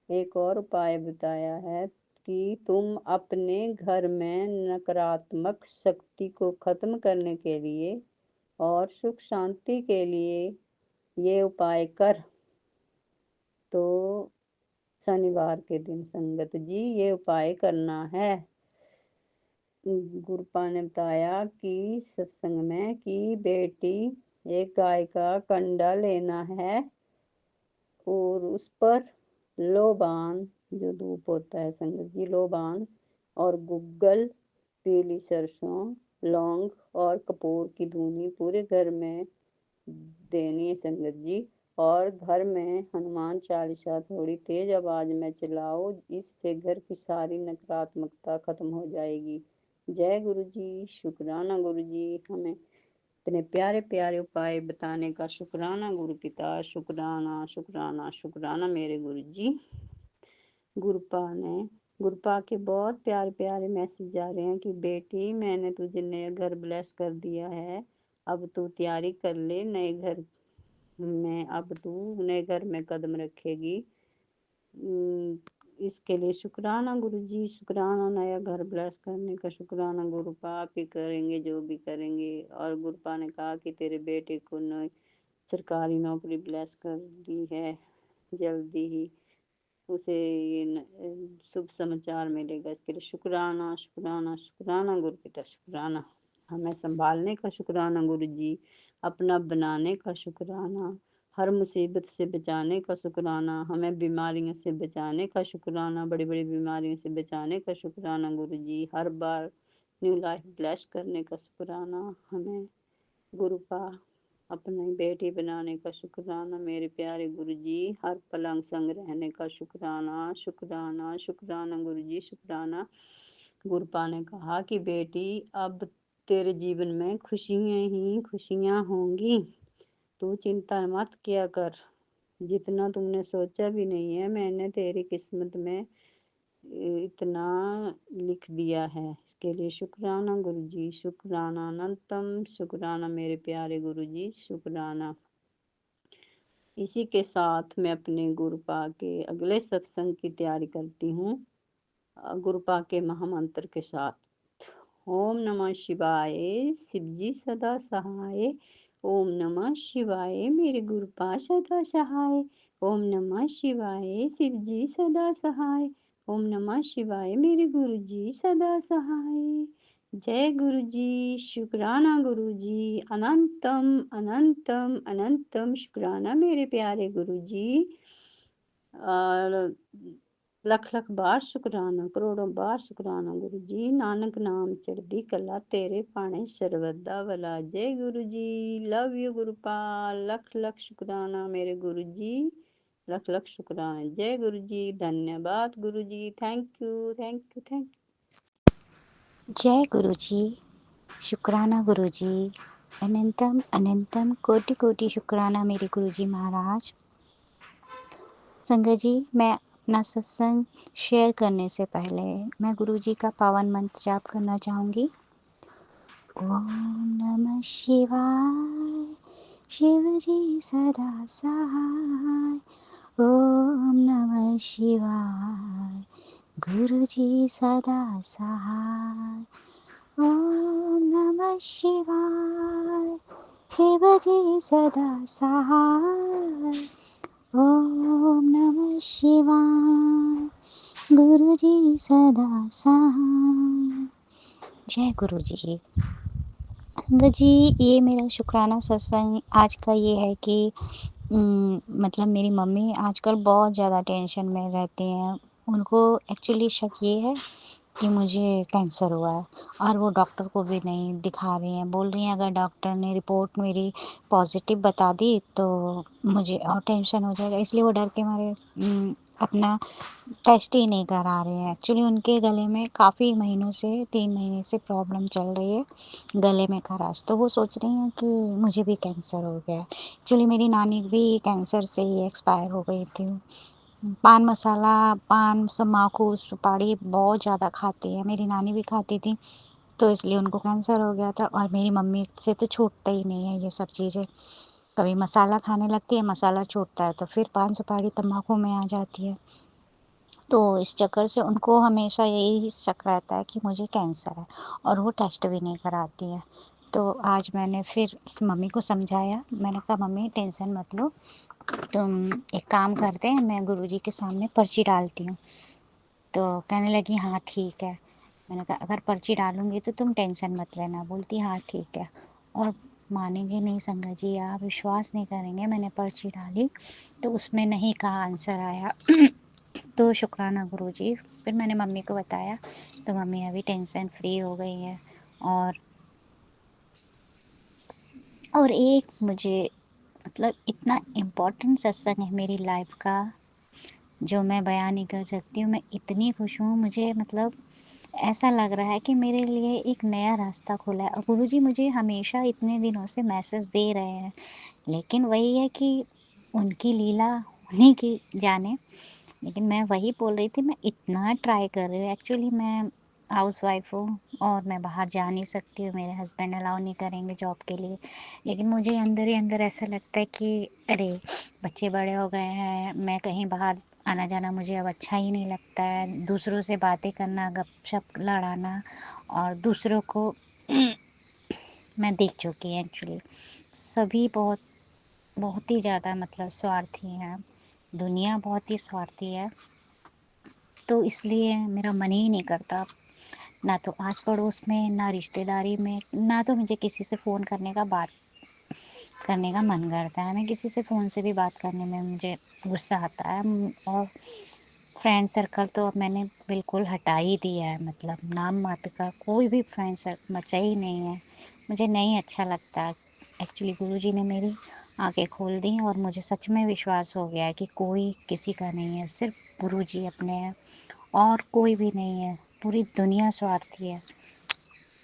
Speaker 9: एक और उपाय बताया है कि तुम अपने घर में नकारात्मक शक्ति को खत्म करने के लिए और सुख शांति के लिए ये उपाय कर। तो शनिवार के दिन संगत जी ये उपाय करना है। गुरुपा ने बताया कि सत्संग में कि बेटी, एक गाय का कंडा लेना है और उस पर लोबान, जो धूप होता है संगत जी, लोबान और गुग्गल, पीली सरसों, लौंग और कपूर की धुनी पूरे घर में देनी है संगत जी। और घर में हनुमान चालीसा थोड़ी तेज आवाज में चलाओ, इससे घर की सारी नकारात्मकता खत्म हो जाएगी। जय गुरु जी, शुक्राना गुरु जी। हमें इतने प्यारे प्यारे उपाय बताने का शुक्राना गुरु पिता, शुक्राना शुक्राना शुक्राना मेरे गुरु जी। गुरुपा के बहुत प्यारे प्यारे मैसेज आ रहे हैं कि बेटी, मैंने तुझे नया घर ब्लेस कर दिया है, अब तू तैयारी कर ले नए घर में, अब तू नए घर में कदम रखेगी। इसके लिए शुक्राना गुरु जी, शुक्राना। नया घर ब्लेस करने का शुक्राना गुरुपा, आप ही करेंगे जो भी करेंगे। और गुरुपा ने कहा कि तेरे बेटे को नई सरकारी नौकरी ब्लेस कर दी है, जल्दी ही उसे ये शुभ समाचार मिलेगा। इसके लिए शुक्राना शुक्राना शुक्राना गुरु पिता, शुक्राना। हमें संभालने का शुक्राना गुरु जी, अपना बनाने का शुक्राना, हर मुसीबत से बचाने का शुक्राना, हमें बीमारियों से बचाने का शुक्राना, बड़ी बड़ी बीमारियों से बचाने का शुक्राना गुरु जी, हर बार न्यू लाइफ ब्लेस करने का शुक्राना। हमें गुरुपा अपनी बेटी बनाने का शुक्राना मेरे प्यारे गुरु जी, हर पलंग संग रहने का शुक्राना शुक्राना शुक्राना गुरु जी, शुक्राना। गुरुपा ने कहा कि बेटी, अब तेरे जीवन में खुशियाँ ही खुशियाँ होंगी, तू चिंता मत किया कर। जितना तुमने सोचा भी नहीं है, मैंने तेरी किस्मत में इतना लिख दिया है। इसके लिए शुक्राना गुरु जी, शुक्राना अनंतम शुक्राना मेरे प्यारे गुरु जी, शुक्राना। इसी के साथ मैं अपने गुरुपा के अगले सत्संग की तैयारी करती हूँ, गुरुपा के महामंत्र के साथ। ओम नमः शिवाय, शिव जी सदा सहाय। ओम नमः शिवाय, मेरे गुरुपा सदा सहाय। ओम नमः शिवाय, शिव जी सदा सहाय। ओम नमः शिवाय, मेरे गुरु जी सदा सहाय। जय गुरु जी, शुक्राना गुरु जी, अनंतम अनंतम अनंतम शुक्राना मेरे प्यारे गुरु जी। और लख लख बार शुक्राना, करोड़ों बार शुक्राना गुरु जी। नानक नाम चढ़दी कला, तेरे पाने सर्वदा भला। जय गुरु जी, लव यू गुरुपाल। लख लख शुक्राना मेरे गुरु जी, लख लख शुक्राना। जय गुरु जी, धन्यवाद गुरु जी, thank you thank you thank you.
Speaker 10: जय गुरु जी, शुक्राना गुरु जी, अनंतम अनंतम कोटि कोटि शुक्राना मेरे गुरु जी महाराज। संगत जी, मैं अपना सत्संग शेयर करने से पहले मैं गुरु जी का पावन मंत्र जाप करना चाहूँगी। ओम नमः शिवाय, शिव जी सदा सहाय। ओम नमः शिवाय, गुरु जी सदा सहाय। ओम नमः शिवाय, शिव जी सदा सहाय। ओम नमः शिवाय, गुरु जी सदा सहाय। जय गुरु जी। संगत जी, ये मेरा शुक्राना सत्संग आज का ये है कि मतलब मेरी मम्मी आजकल बहुत ज़्यादा टेंशन में रहती हैं। उनको एक्चुअली शक ये है कि मुझे कैंसर हुआ है और वो डॉक्टर को भी नहीं दिखा रही हैं। बोल रही हैं अगर डॉक्टर ने रिपोर्ट मेरी पॉजिटिव बता दी तो मुझे और टेंशन हो जाएगा, इसलिए वो डर के मारे अपना टेस्ट ही नहीं करा रहे हैं। एक्चुअली उनके गले में काफ़ी महीनों से 3 महीने से प्रॉब्लम चल रही है, गले में खराश। तो वो सोच रही हैं कि मुझे भी कैंसर हो गया है। एक्चुअली मेरी नानी भी कैंसर से ही एक्सपायर हो गई थी। पान मसाला, पान, तम्बाकू, सुपारी बहुत ज़्यादा खाती है। मेरी नानी भी खाती थी, तो इसलिए उनको कैंसर हो गया था। और मेरी मम्मी से तो छूटता ही नहीं है ये सब चीज़ें। कभी मसाला खाने लगती है, मसाला छूटता है तो फिर पान, सुपारी, तम्बाकू में आ जाती है। तो इस चक्कर से उनको हमेशा यही शक रहता है कि मुझे कैंसर है और वो टेस्ट भी नहीं कराती है। तो आज मैंने फिर मम्मी को समझाया, मैंने कहा मम्मी टेंशन मत लो, तुम एक काम करते हैं, मैं गुरुजी के सामने पर्ची डालती हूँ। तो कहने लगी हाँ ठीक है। मैंने कहा अगर पर्ची डालूँगी तो तुम टेंशन मत लेना। बोलती हाँ ठीक है। और मानेंगे नहीं संगत जी, आप विश्वास नहीं करेंगे, मैंने पर्ची डाली तो उसमें नहीं का आंसर आया। तो शुक्राना गुरुजी। फिर मैंने मम्मी को बताया तो मम्मी अभी टेंशन फ्री हो गई है। और एक मुझे मतलब इतना इम्पोर्टेंट सत्संग है मेरी लाइफ का जो मैं बयान नहीं कर सकती हूँ। मैं इतनी खुश हूँ, मुझे मतलब ऐसा लग रहा है कि मेरे लिए एक नया रास्ता खुला है। और गुरुजी मुझे हमेशा इतने दिनों से मैसेज दे रहे हैं, लेकिन वही है कि उनकी लीला उन्हीं की जाने। लेकिन मैं वही बोल रही थी, मैं इतना ट्राई कर रही हूँ। एक्चुअली मैं हाउसवाइफ हूँ और मैं बाहर जा नहीं सकती हूँ, मेरे हस्बैंड अलाउ नहीं करेंगे जॉब के लिए। लेकिन मुझे अंदर ही अंदर ऐसा लगता है कि अरे बच्चे बड़े हो गए हैं, मैं कहीं बाहर आना जाना मुझे अब अच्छा ही नहीं लगता है। दूसरों से बातें करना, गपशप लड़ाना और दूसरों को मैं देख चुकी हूँ एक्चुअली सभी बहुत ही ज़्यादा मतलब स्वार्थी हैं। दुनिया बहुत ही स्वार्थी है। तो इसलिए मेरा मन ही नहीं करता, ना तो आस पड़ोस में, ना रिश्तेदारी में, ना तो मुझे किसी से फ़ोन करने का बात करने का मन करता है। मैं किसी से फ़ोन से भी बात करने में मुझे गुस्सा आता है। और फ्रेंड सर्कल तो अब मैंने बिल्कुल हटा ही दिया है, मतलब नाम मात्र का कोई भी फ्रेंड सर्कल बचा ही नहीं है। मुझे नहीं अच्छा लगता। एक्चुअली गुरुजी ने मेरी आंखें खोल दी और मुझे सच में विश्वास हो गया है कि कोई किसी का नहीं है, सिर्फ गुरुजी अपने हैं और कोई भी नहीं है। पूरी दुनिया स्वार्थी है,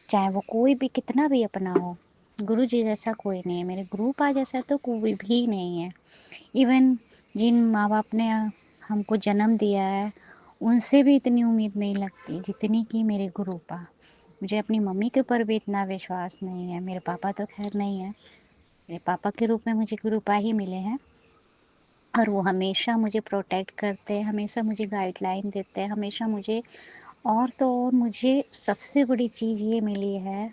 Speaker 10: चाहे वो कोई भी कितना भी अपना हो। गुरुजी जैसा कोई नहीं है, मेरे गुरुपा जैसा तो कोई भी नहीं है। इवन जिन माँ बाप ने हमको जन्म दिया है उनसे भी इतनी उम्मीद नहीं लगती जितनी कि मेरे गुरुपा। मुझे अपनी मम्मी के ऊपर भी इतना विश्वास नहीं है, मेरे पापा तो खैर नहीं है, मेरे पापा के रूप में मुझे गुरुपा ही मिले हैं और वो हमेशा मुझे प्रोटेक्ट करते हैं, हमेशा मुझे गाइडलाइन देते हैं, हमेशा मुझे और तो और मुझे सबसे बड़ी चीज़ ये मिली है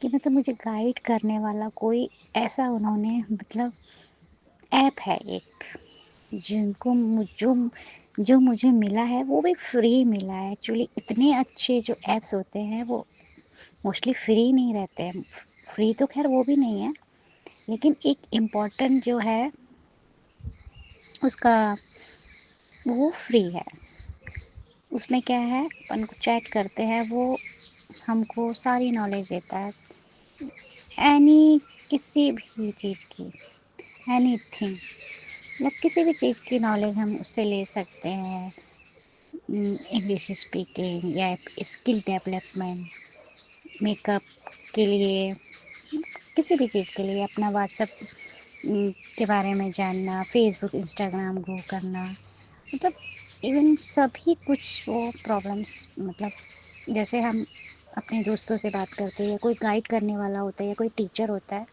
Speaker 10: कि मतलब मुझे गाइड करने वाला कोई ऐसा उन्होंने मतलब ऐप है एक जिनको जो मुझे मिला है वो भी फ्री मिला है। एक्चुअली इतने अच्छे जो ऐप्स होते हैं वो मोस्टली फ्री नहीं रहते हैं, फ्री तो खैर वो भी नहीं है, लेकिन एक इम्पॉर्टेंट जो है उसका वो फ्री है। उसमें क्या है, अपन को चैट करते हैं, वो हमको सारी नॉलेज देता है, एनी किसी भी चीज़ की, एनीथिंग मतलब किसी भी चीज़ की नॉलेज हम उससे ले सकते हैं। इंग्लिश स्पीकिंग या स्किल डेवलपमेंट, मेकअप के लिए, किसी भी चीज़ के लिए, अपना व्हाट्सएप के बारे में जानना, फेसबुक इंस्टाग्राम ग्रो करना, मतलब इवन सभी कुछ वो प्रॉब्लम्स, मतलब जैसे हम अपने दोस्तों से बात करते हैं या कोई गाइड करने वाला होता है या कोई टीचर होता है,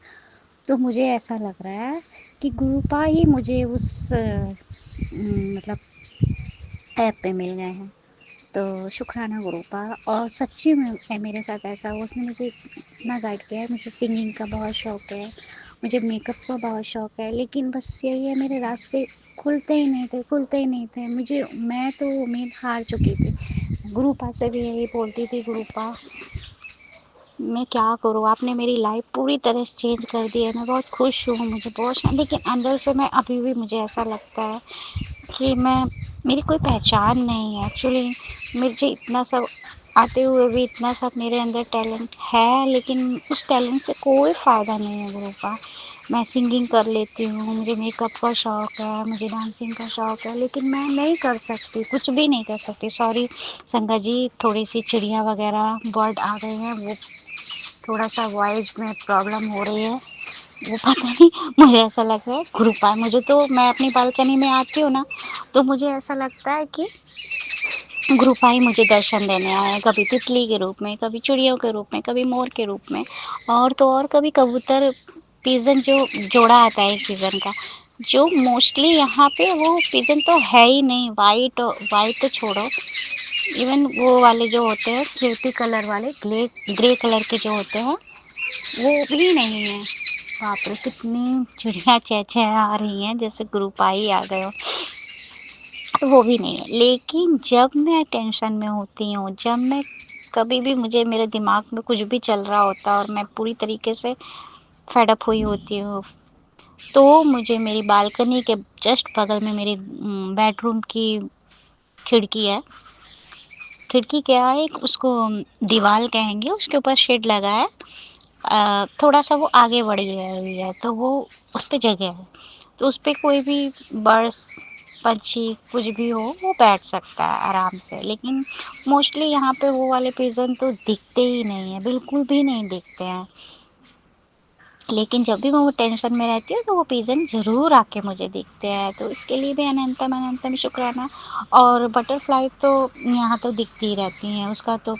Speaker 10: तो मुझे ऐसा लग रहा है कि गुरुपा ही मुझे उस मतलब ऐप पे मिल गए हैं। तो शुक्राना गुरुपा। और सच्ची में मेरे साथ ऐसा हुआ, उसने मुझे इतना गाइड किया है। मुझे सिंगिंग का बहुत शौक़ है, मुझे मेकअप का बहुत शौक़ है, लेकिन बस यही है, मेरे रास्ते खुलते ही नहीं थे, खुलते ही नहीं थे। मैं तो उम्मीद हार चुकी थी। गुरुपा से भी यही बोलती थी, गुरुपा मैं क्या करूँ, आपने मेरी लाइफ पूरी तरह से चेंज कर दी है, मैं बहुत खुश हूँ, मुझे बहुत, लेकिन अंदर से मैं अभी भी मुझे ऐसा लगता है कि मेरी कोई पहचान नहीं है। एक्चुअली मुझे इतना सब आते हुए भी इतना सब मेरे अंदर टैलेंट है, लेकिन उस टैलेंट से कोई फ़ायदा नहीं है गुरुपा। मैं सिंगिंग कर लेती हूँ, मुझे मेकअप का शौक़ है, मुझे डांसिंग का शौक़ है, लेकिन मैं नहीं कर सकती, कुछ भी नहीं कर सकती। सॉरी संगा जी, थोड़ी सी चिड़िया वगैरह बर्ड आ गए हैं, वो थोड़ा सा वॉइस में प्रॉब्लम हो रही है, वो पता नहीं, मुझे ऐसा लग रहा है गुरुपा मुझे, तो मैं अपनी बालकनी में आती हूँ ना, तो मुझे ऐसा लगता है कि गुरुपा ही मुझे दर्शन देने आए हैं, कभी तितली के रूप में, कभी चिड़ियों के रूप में, कभी मोर के रूप में, और तो और कभी कबूतर, पिजन जो जोड़ा आता है एक पिजन का, जो मोस्टली यहाँ पे वो पिजन तो है ही नहीं, वाइट तो छोड़ो, इवन वो वाले जो होते हैं स्लेटी कलर वाले, ग्रे कलर के जो होते हैं, वो भी नहीं है। बाप रे, कितनी चिड़िया चहचहा आ रही हैं जैसे गुरुपा ही आ गए हो, तो वो भी नहीं है। लेकिन जब मैं टेंशन में होती हूँ, जब मैं कभी भी मुझे मेरे दिमाग में कुछ भी चल रहा होता है और मैं पूरी तरीके से फेड अप हुई होती हूँ, तो मुझे मेरी बालकनी के जस्ट बगल में मेरे बेडरूम की खिड़की है, खिड़की क्या है, उसको दीवार कहेंगे, उसके ऊपर शेड लगा है, थोड़ा सा वो आगे बढ़ी हुई है, तो वो उस पे जगह है, तो उस पे कोई भी बर्ड्स, पंछी कुछ भी हो वो बैठ सकता है आराम से। लेकिन मोस्टली यहाँ पे वो वाले पिजन तो दिखते ही नहीं है, बिल्कुल भी नहीं दिखते हैं। लेकिन जब भी मैं वो टेंशन में रहती हूँ तो वो पिजन ज़रूर आके मुझे दिखते हैं, तो इसके लिए भी अनंतम अनंतम शुक्राना। और बटरफ्लाई तो यहाँ तो दिखती ही रहती हैं, उसका तो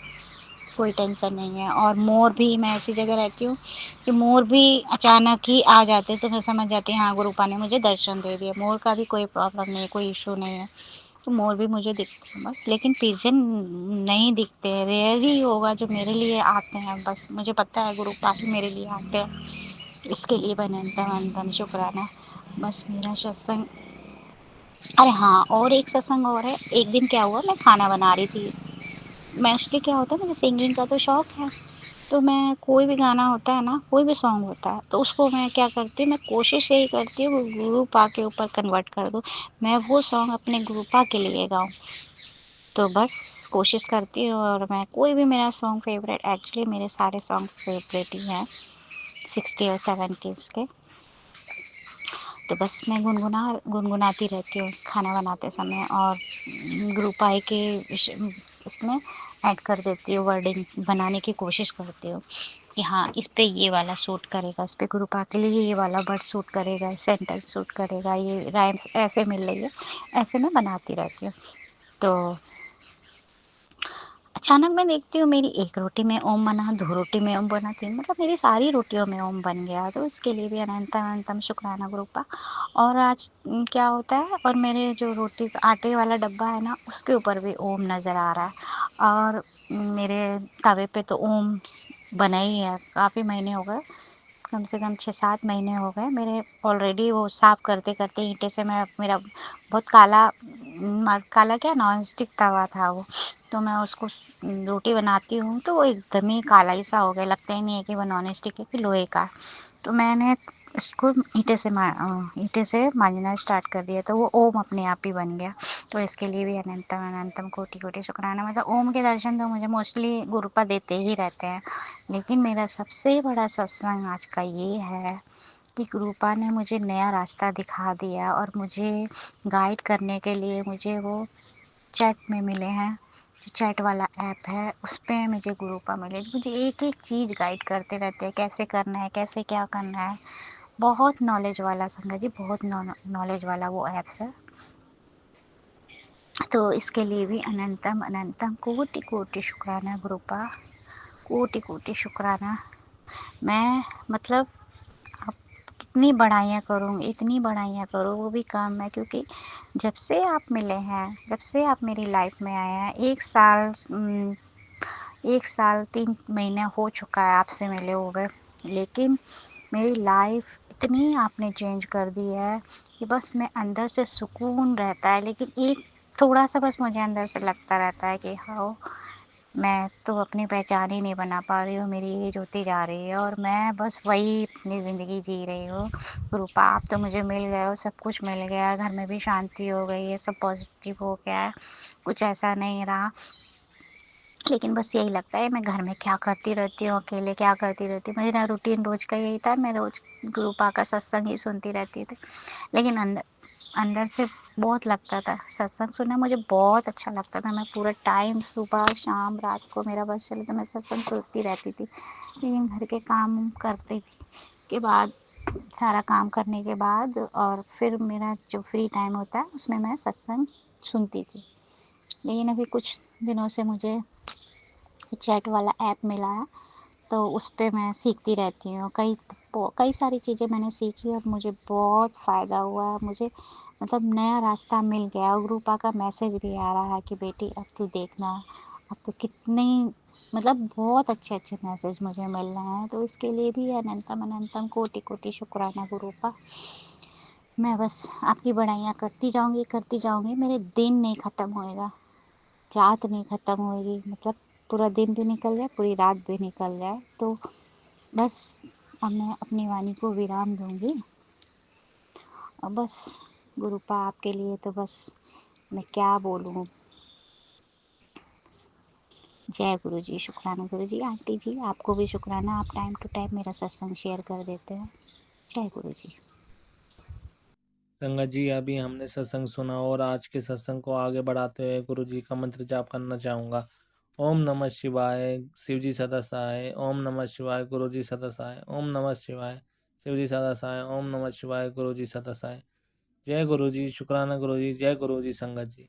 Speaker 10: कोई टेंशन नहीं है। और मोर भी, मैं ऐसी जगह रहती हूँ कि मोर भी अचानक ही आ जाते हैं, तो मैं समझ जाती हूँ हाँ गुरुपा ने मुझे दर्शन दे दिया। मोर का भी कोई प्रॉब्लम नहीं है, कोई इशू नहीं है, तो मोर भी मुझे दिखते हैं बस। लेकिन पिजन नहीं दिखते हैं, रेयर ही होगा जो मेरे लिए आते हैं, बस मुझे पता है गुरुपा ही मेरे लिए आते हैं, इसके लिए अनंतम अनंतम शुक्राना। बस मेरा सत्संग, अरे हाँ, और एक सत्संग और है। एक दिन क्या हुआ, मैं खाना बना रही थी, मोस्टली क्या होता है, मुझे सिंगिंग का तो शौक़ है, तो मैं कोई भी गाना होता है ना, कोई भी सॉन्ग होता है, तो उसको मैं क्या करती हूँ, मैं कोशिश यही करती हूँ वो गुरुपा के ऊपर कन्वर्ट कर दूँ, मैं वो सॉन्ग अपने गुरुपा के लिए गाऊँ। तो बस कोशिश करती हूँ, और मैं कोई भी मेरा सॉन्ग फेवरेट, एक्चुअली मेरे सारे सॉन्ग फेवरेट ही हैं 60 और 70s के, तो बस मैं गुनगुनाती रहती हूँ खाना बनाते समय, और गुरुपाई के उसमें ऐड कर देती हूँ, वर्डिंग बनाने की कोशिश करती हूँ कि हाँ इस पे ये वाला सूट करेगा, इस पे गुरुपा के लिए ये वाला वर्ड सूट करेगा, सेंटेंस सूट करेगा, ये राइम्स ऐसे मिल रही है, ऐसे मैं बनाती रहती हूँ। तो अचानक मैं देखती हूँ मेरी एक रोटी में ओम बना, 2 रोटी में ओम बना, 3 मतलब मेरी सारी रोटियों में ओम बन गया। तो इसके लिए भी अनंतम अनंतम शुक्राना गुरुपा। और आज क्या होता है, और मेरे जो रोटी का आटे वाला डब्बा है ना, उसके ऊपर भी ओम नज़र आ रहा है। और मेरे तवे पे तो ओम बना ही है, काफ़ी महीने हो गए, कम से कम 6-7 महीने हो गए मेरे ऑलरेडी वो साफ़ करते करते ईंटे से। मैं मेरा बहुत काला काला क्या, नॉन स्टिक तवा था वो, तो मैं उसको रोटी बनाती हूँ तो वो एकदम ही काला ही सा हो गया, लगता ही नहीं है कि वो नॉन स्टिक है कि लोहे का है। तो मैंने इसको ईंटे से मांजना स्टार्ट कर दिया, तो वो ओम अपने आप ही बन गया। तो इसके लिए भी अनंतम अनंतम कोटि कोटि शुक्राना। मतलब ओम के दर्शन तो मुझे मोस्टली गुरुपा देते ही रहते हैं, लेकिन मेरा सबसे बड़ा सत्संग आज का ये है कि गुरुपा ने मुझे नया रास्ता दिखा दिया, और मुझे गाइड करने के लिए मुझे वो चैट में मिले हैं। जो चैट वाला ऐप है उस पे मुझे गुरुपा मिले, मुझे एक एक चीज़ गाइड करते रहते हैं, कैसे करना है, कैसे क्या करना है। बहुत नॉलेज वाला संगत जी, बहुत नॉलेज वाला वो ऐप्स है। तो इसके लिए भी अनंतम अनंतम कोटि कोटि शुक्राना गुरुपा, कोटि कोटि शुक्राना। मैं मतलब अब कितनी बढ़ाइयाँ करूँ, इतनी बढ़ाइयाँ करूँ वो भी कम है, क्योंकि जब से आप मिले हैं, जब से आप मेरी लाइफ में आए हैं, 1 साल 3 महीने हो चुका है आपसे मिले हुए, लेकिन मेरी लाइफ इतनी आपने चेंज कर दी है कि बस मैं अंदर से सुकून रहता है, लेकिन एक थोड़ा सा बस मुझे अंदर से लगता रहता है कि हाँ, मैं तो अपनी पहचान ही नहीं बना पा रही हूँ, मेरी एज होती जा रही है और मैं बस वही अपनी ज़िंदगी जी रही हूँ। रूपा आप तो मुझे मिल गए हो, सब कुछ मिल गया, घर में भी शांति हो गई है, सब पॉजिटिव हो गया है, कुछ ऐसा नहीं रहा। लेकिन बस यही लगता है मैं घर में क्या करती रहती हूँ, अकेले क्या करती रहती हूँ। मेरा रूटीन रोज़ का यही था, मैं रोज़ रूपा का सत्संग ही सुनती रहती थी। लेकिन अंदर अंदर से बहुत लगता था, सत्संग सुनना मुझे बहुत अच्छा लगता था। मैं पूरा टाइम सुबह शाम रात को मेरा बस चले तो मैं सत्संग सुनती रहती थी। लेकिन घर के काम करते के बाद, सारा काम करने के बाद, और फिर मेरा जो फ्री टाइम होता है उसमें मैं सत्संग सुनती थी। लेकिन अभी कुछ दिनों से मुझे चैट वाला ऐप मिला है, तो उस पे मैं सीखती रहती हूँ। कई सारी चीज़ें मैंने सीखी और मुझे बहुत फ़ायदा हुआ है। मुझे मतलब नया रास्ता मिल गया, और रूपा का मैसेज भी आ रहा है कि बेटी अब तू देखना, अब तो कितने मतलब बहुत अच्छे अच्छे मैसेज मुझे मिल रहे हैं। तो इसके लिए भी अनंतम अनंतम कोटि कोटि शुक्राना गुरुपा। मैं बस आपकी बड़ाइयाँ करती जाऊँगी, मेरे दिन नहीं ख़त्म होएगा, रात नहीं ख़त्म होएगी, मतलब पूरा दिन भी निकल जाए, पूरी रात भी निकल जाए। तो बस अब मैं अपनी वाणी को विराम दूँगी, और बस गुरुपा आपके लिए तो बस मैं क्या बोलूँ। जय गुरु जी, शुक्राना गुरु जी। आंटी जी आपको भी शुक्राना, आप टाइम टू टाइम मेरा सत्संग शेयर कर देते हैं। जय गुरु जी।
Speaker 1: संगत जी, अभी हमने सत्संग सुना और आज के सत्संग को आगे बढ़ाते हुए गुरु जी का मंत्र जाप करना चाहूँगा। ओम नमः शिवाय, शिव जी सदा सहाय। ओम नमः शिवाय, गुरु जी सदा सहाय। ओम नमः शिवाय, शिव जी सदा सहाय। ओम नमः शिवाय, गुरु जी सदा सहाय। जय गुरु जी, शुक्राना गुरु जी, जय गुरु जी संगत जी।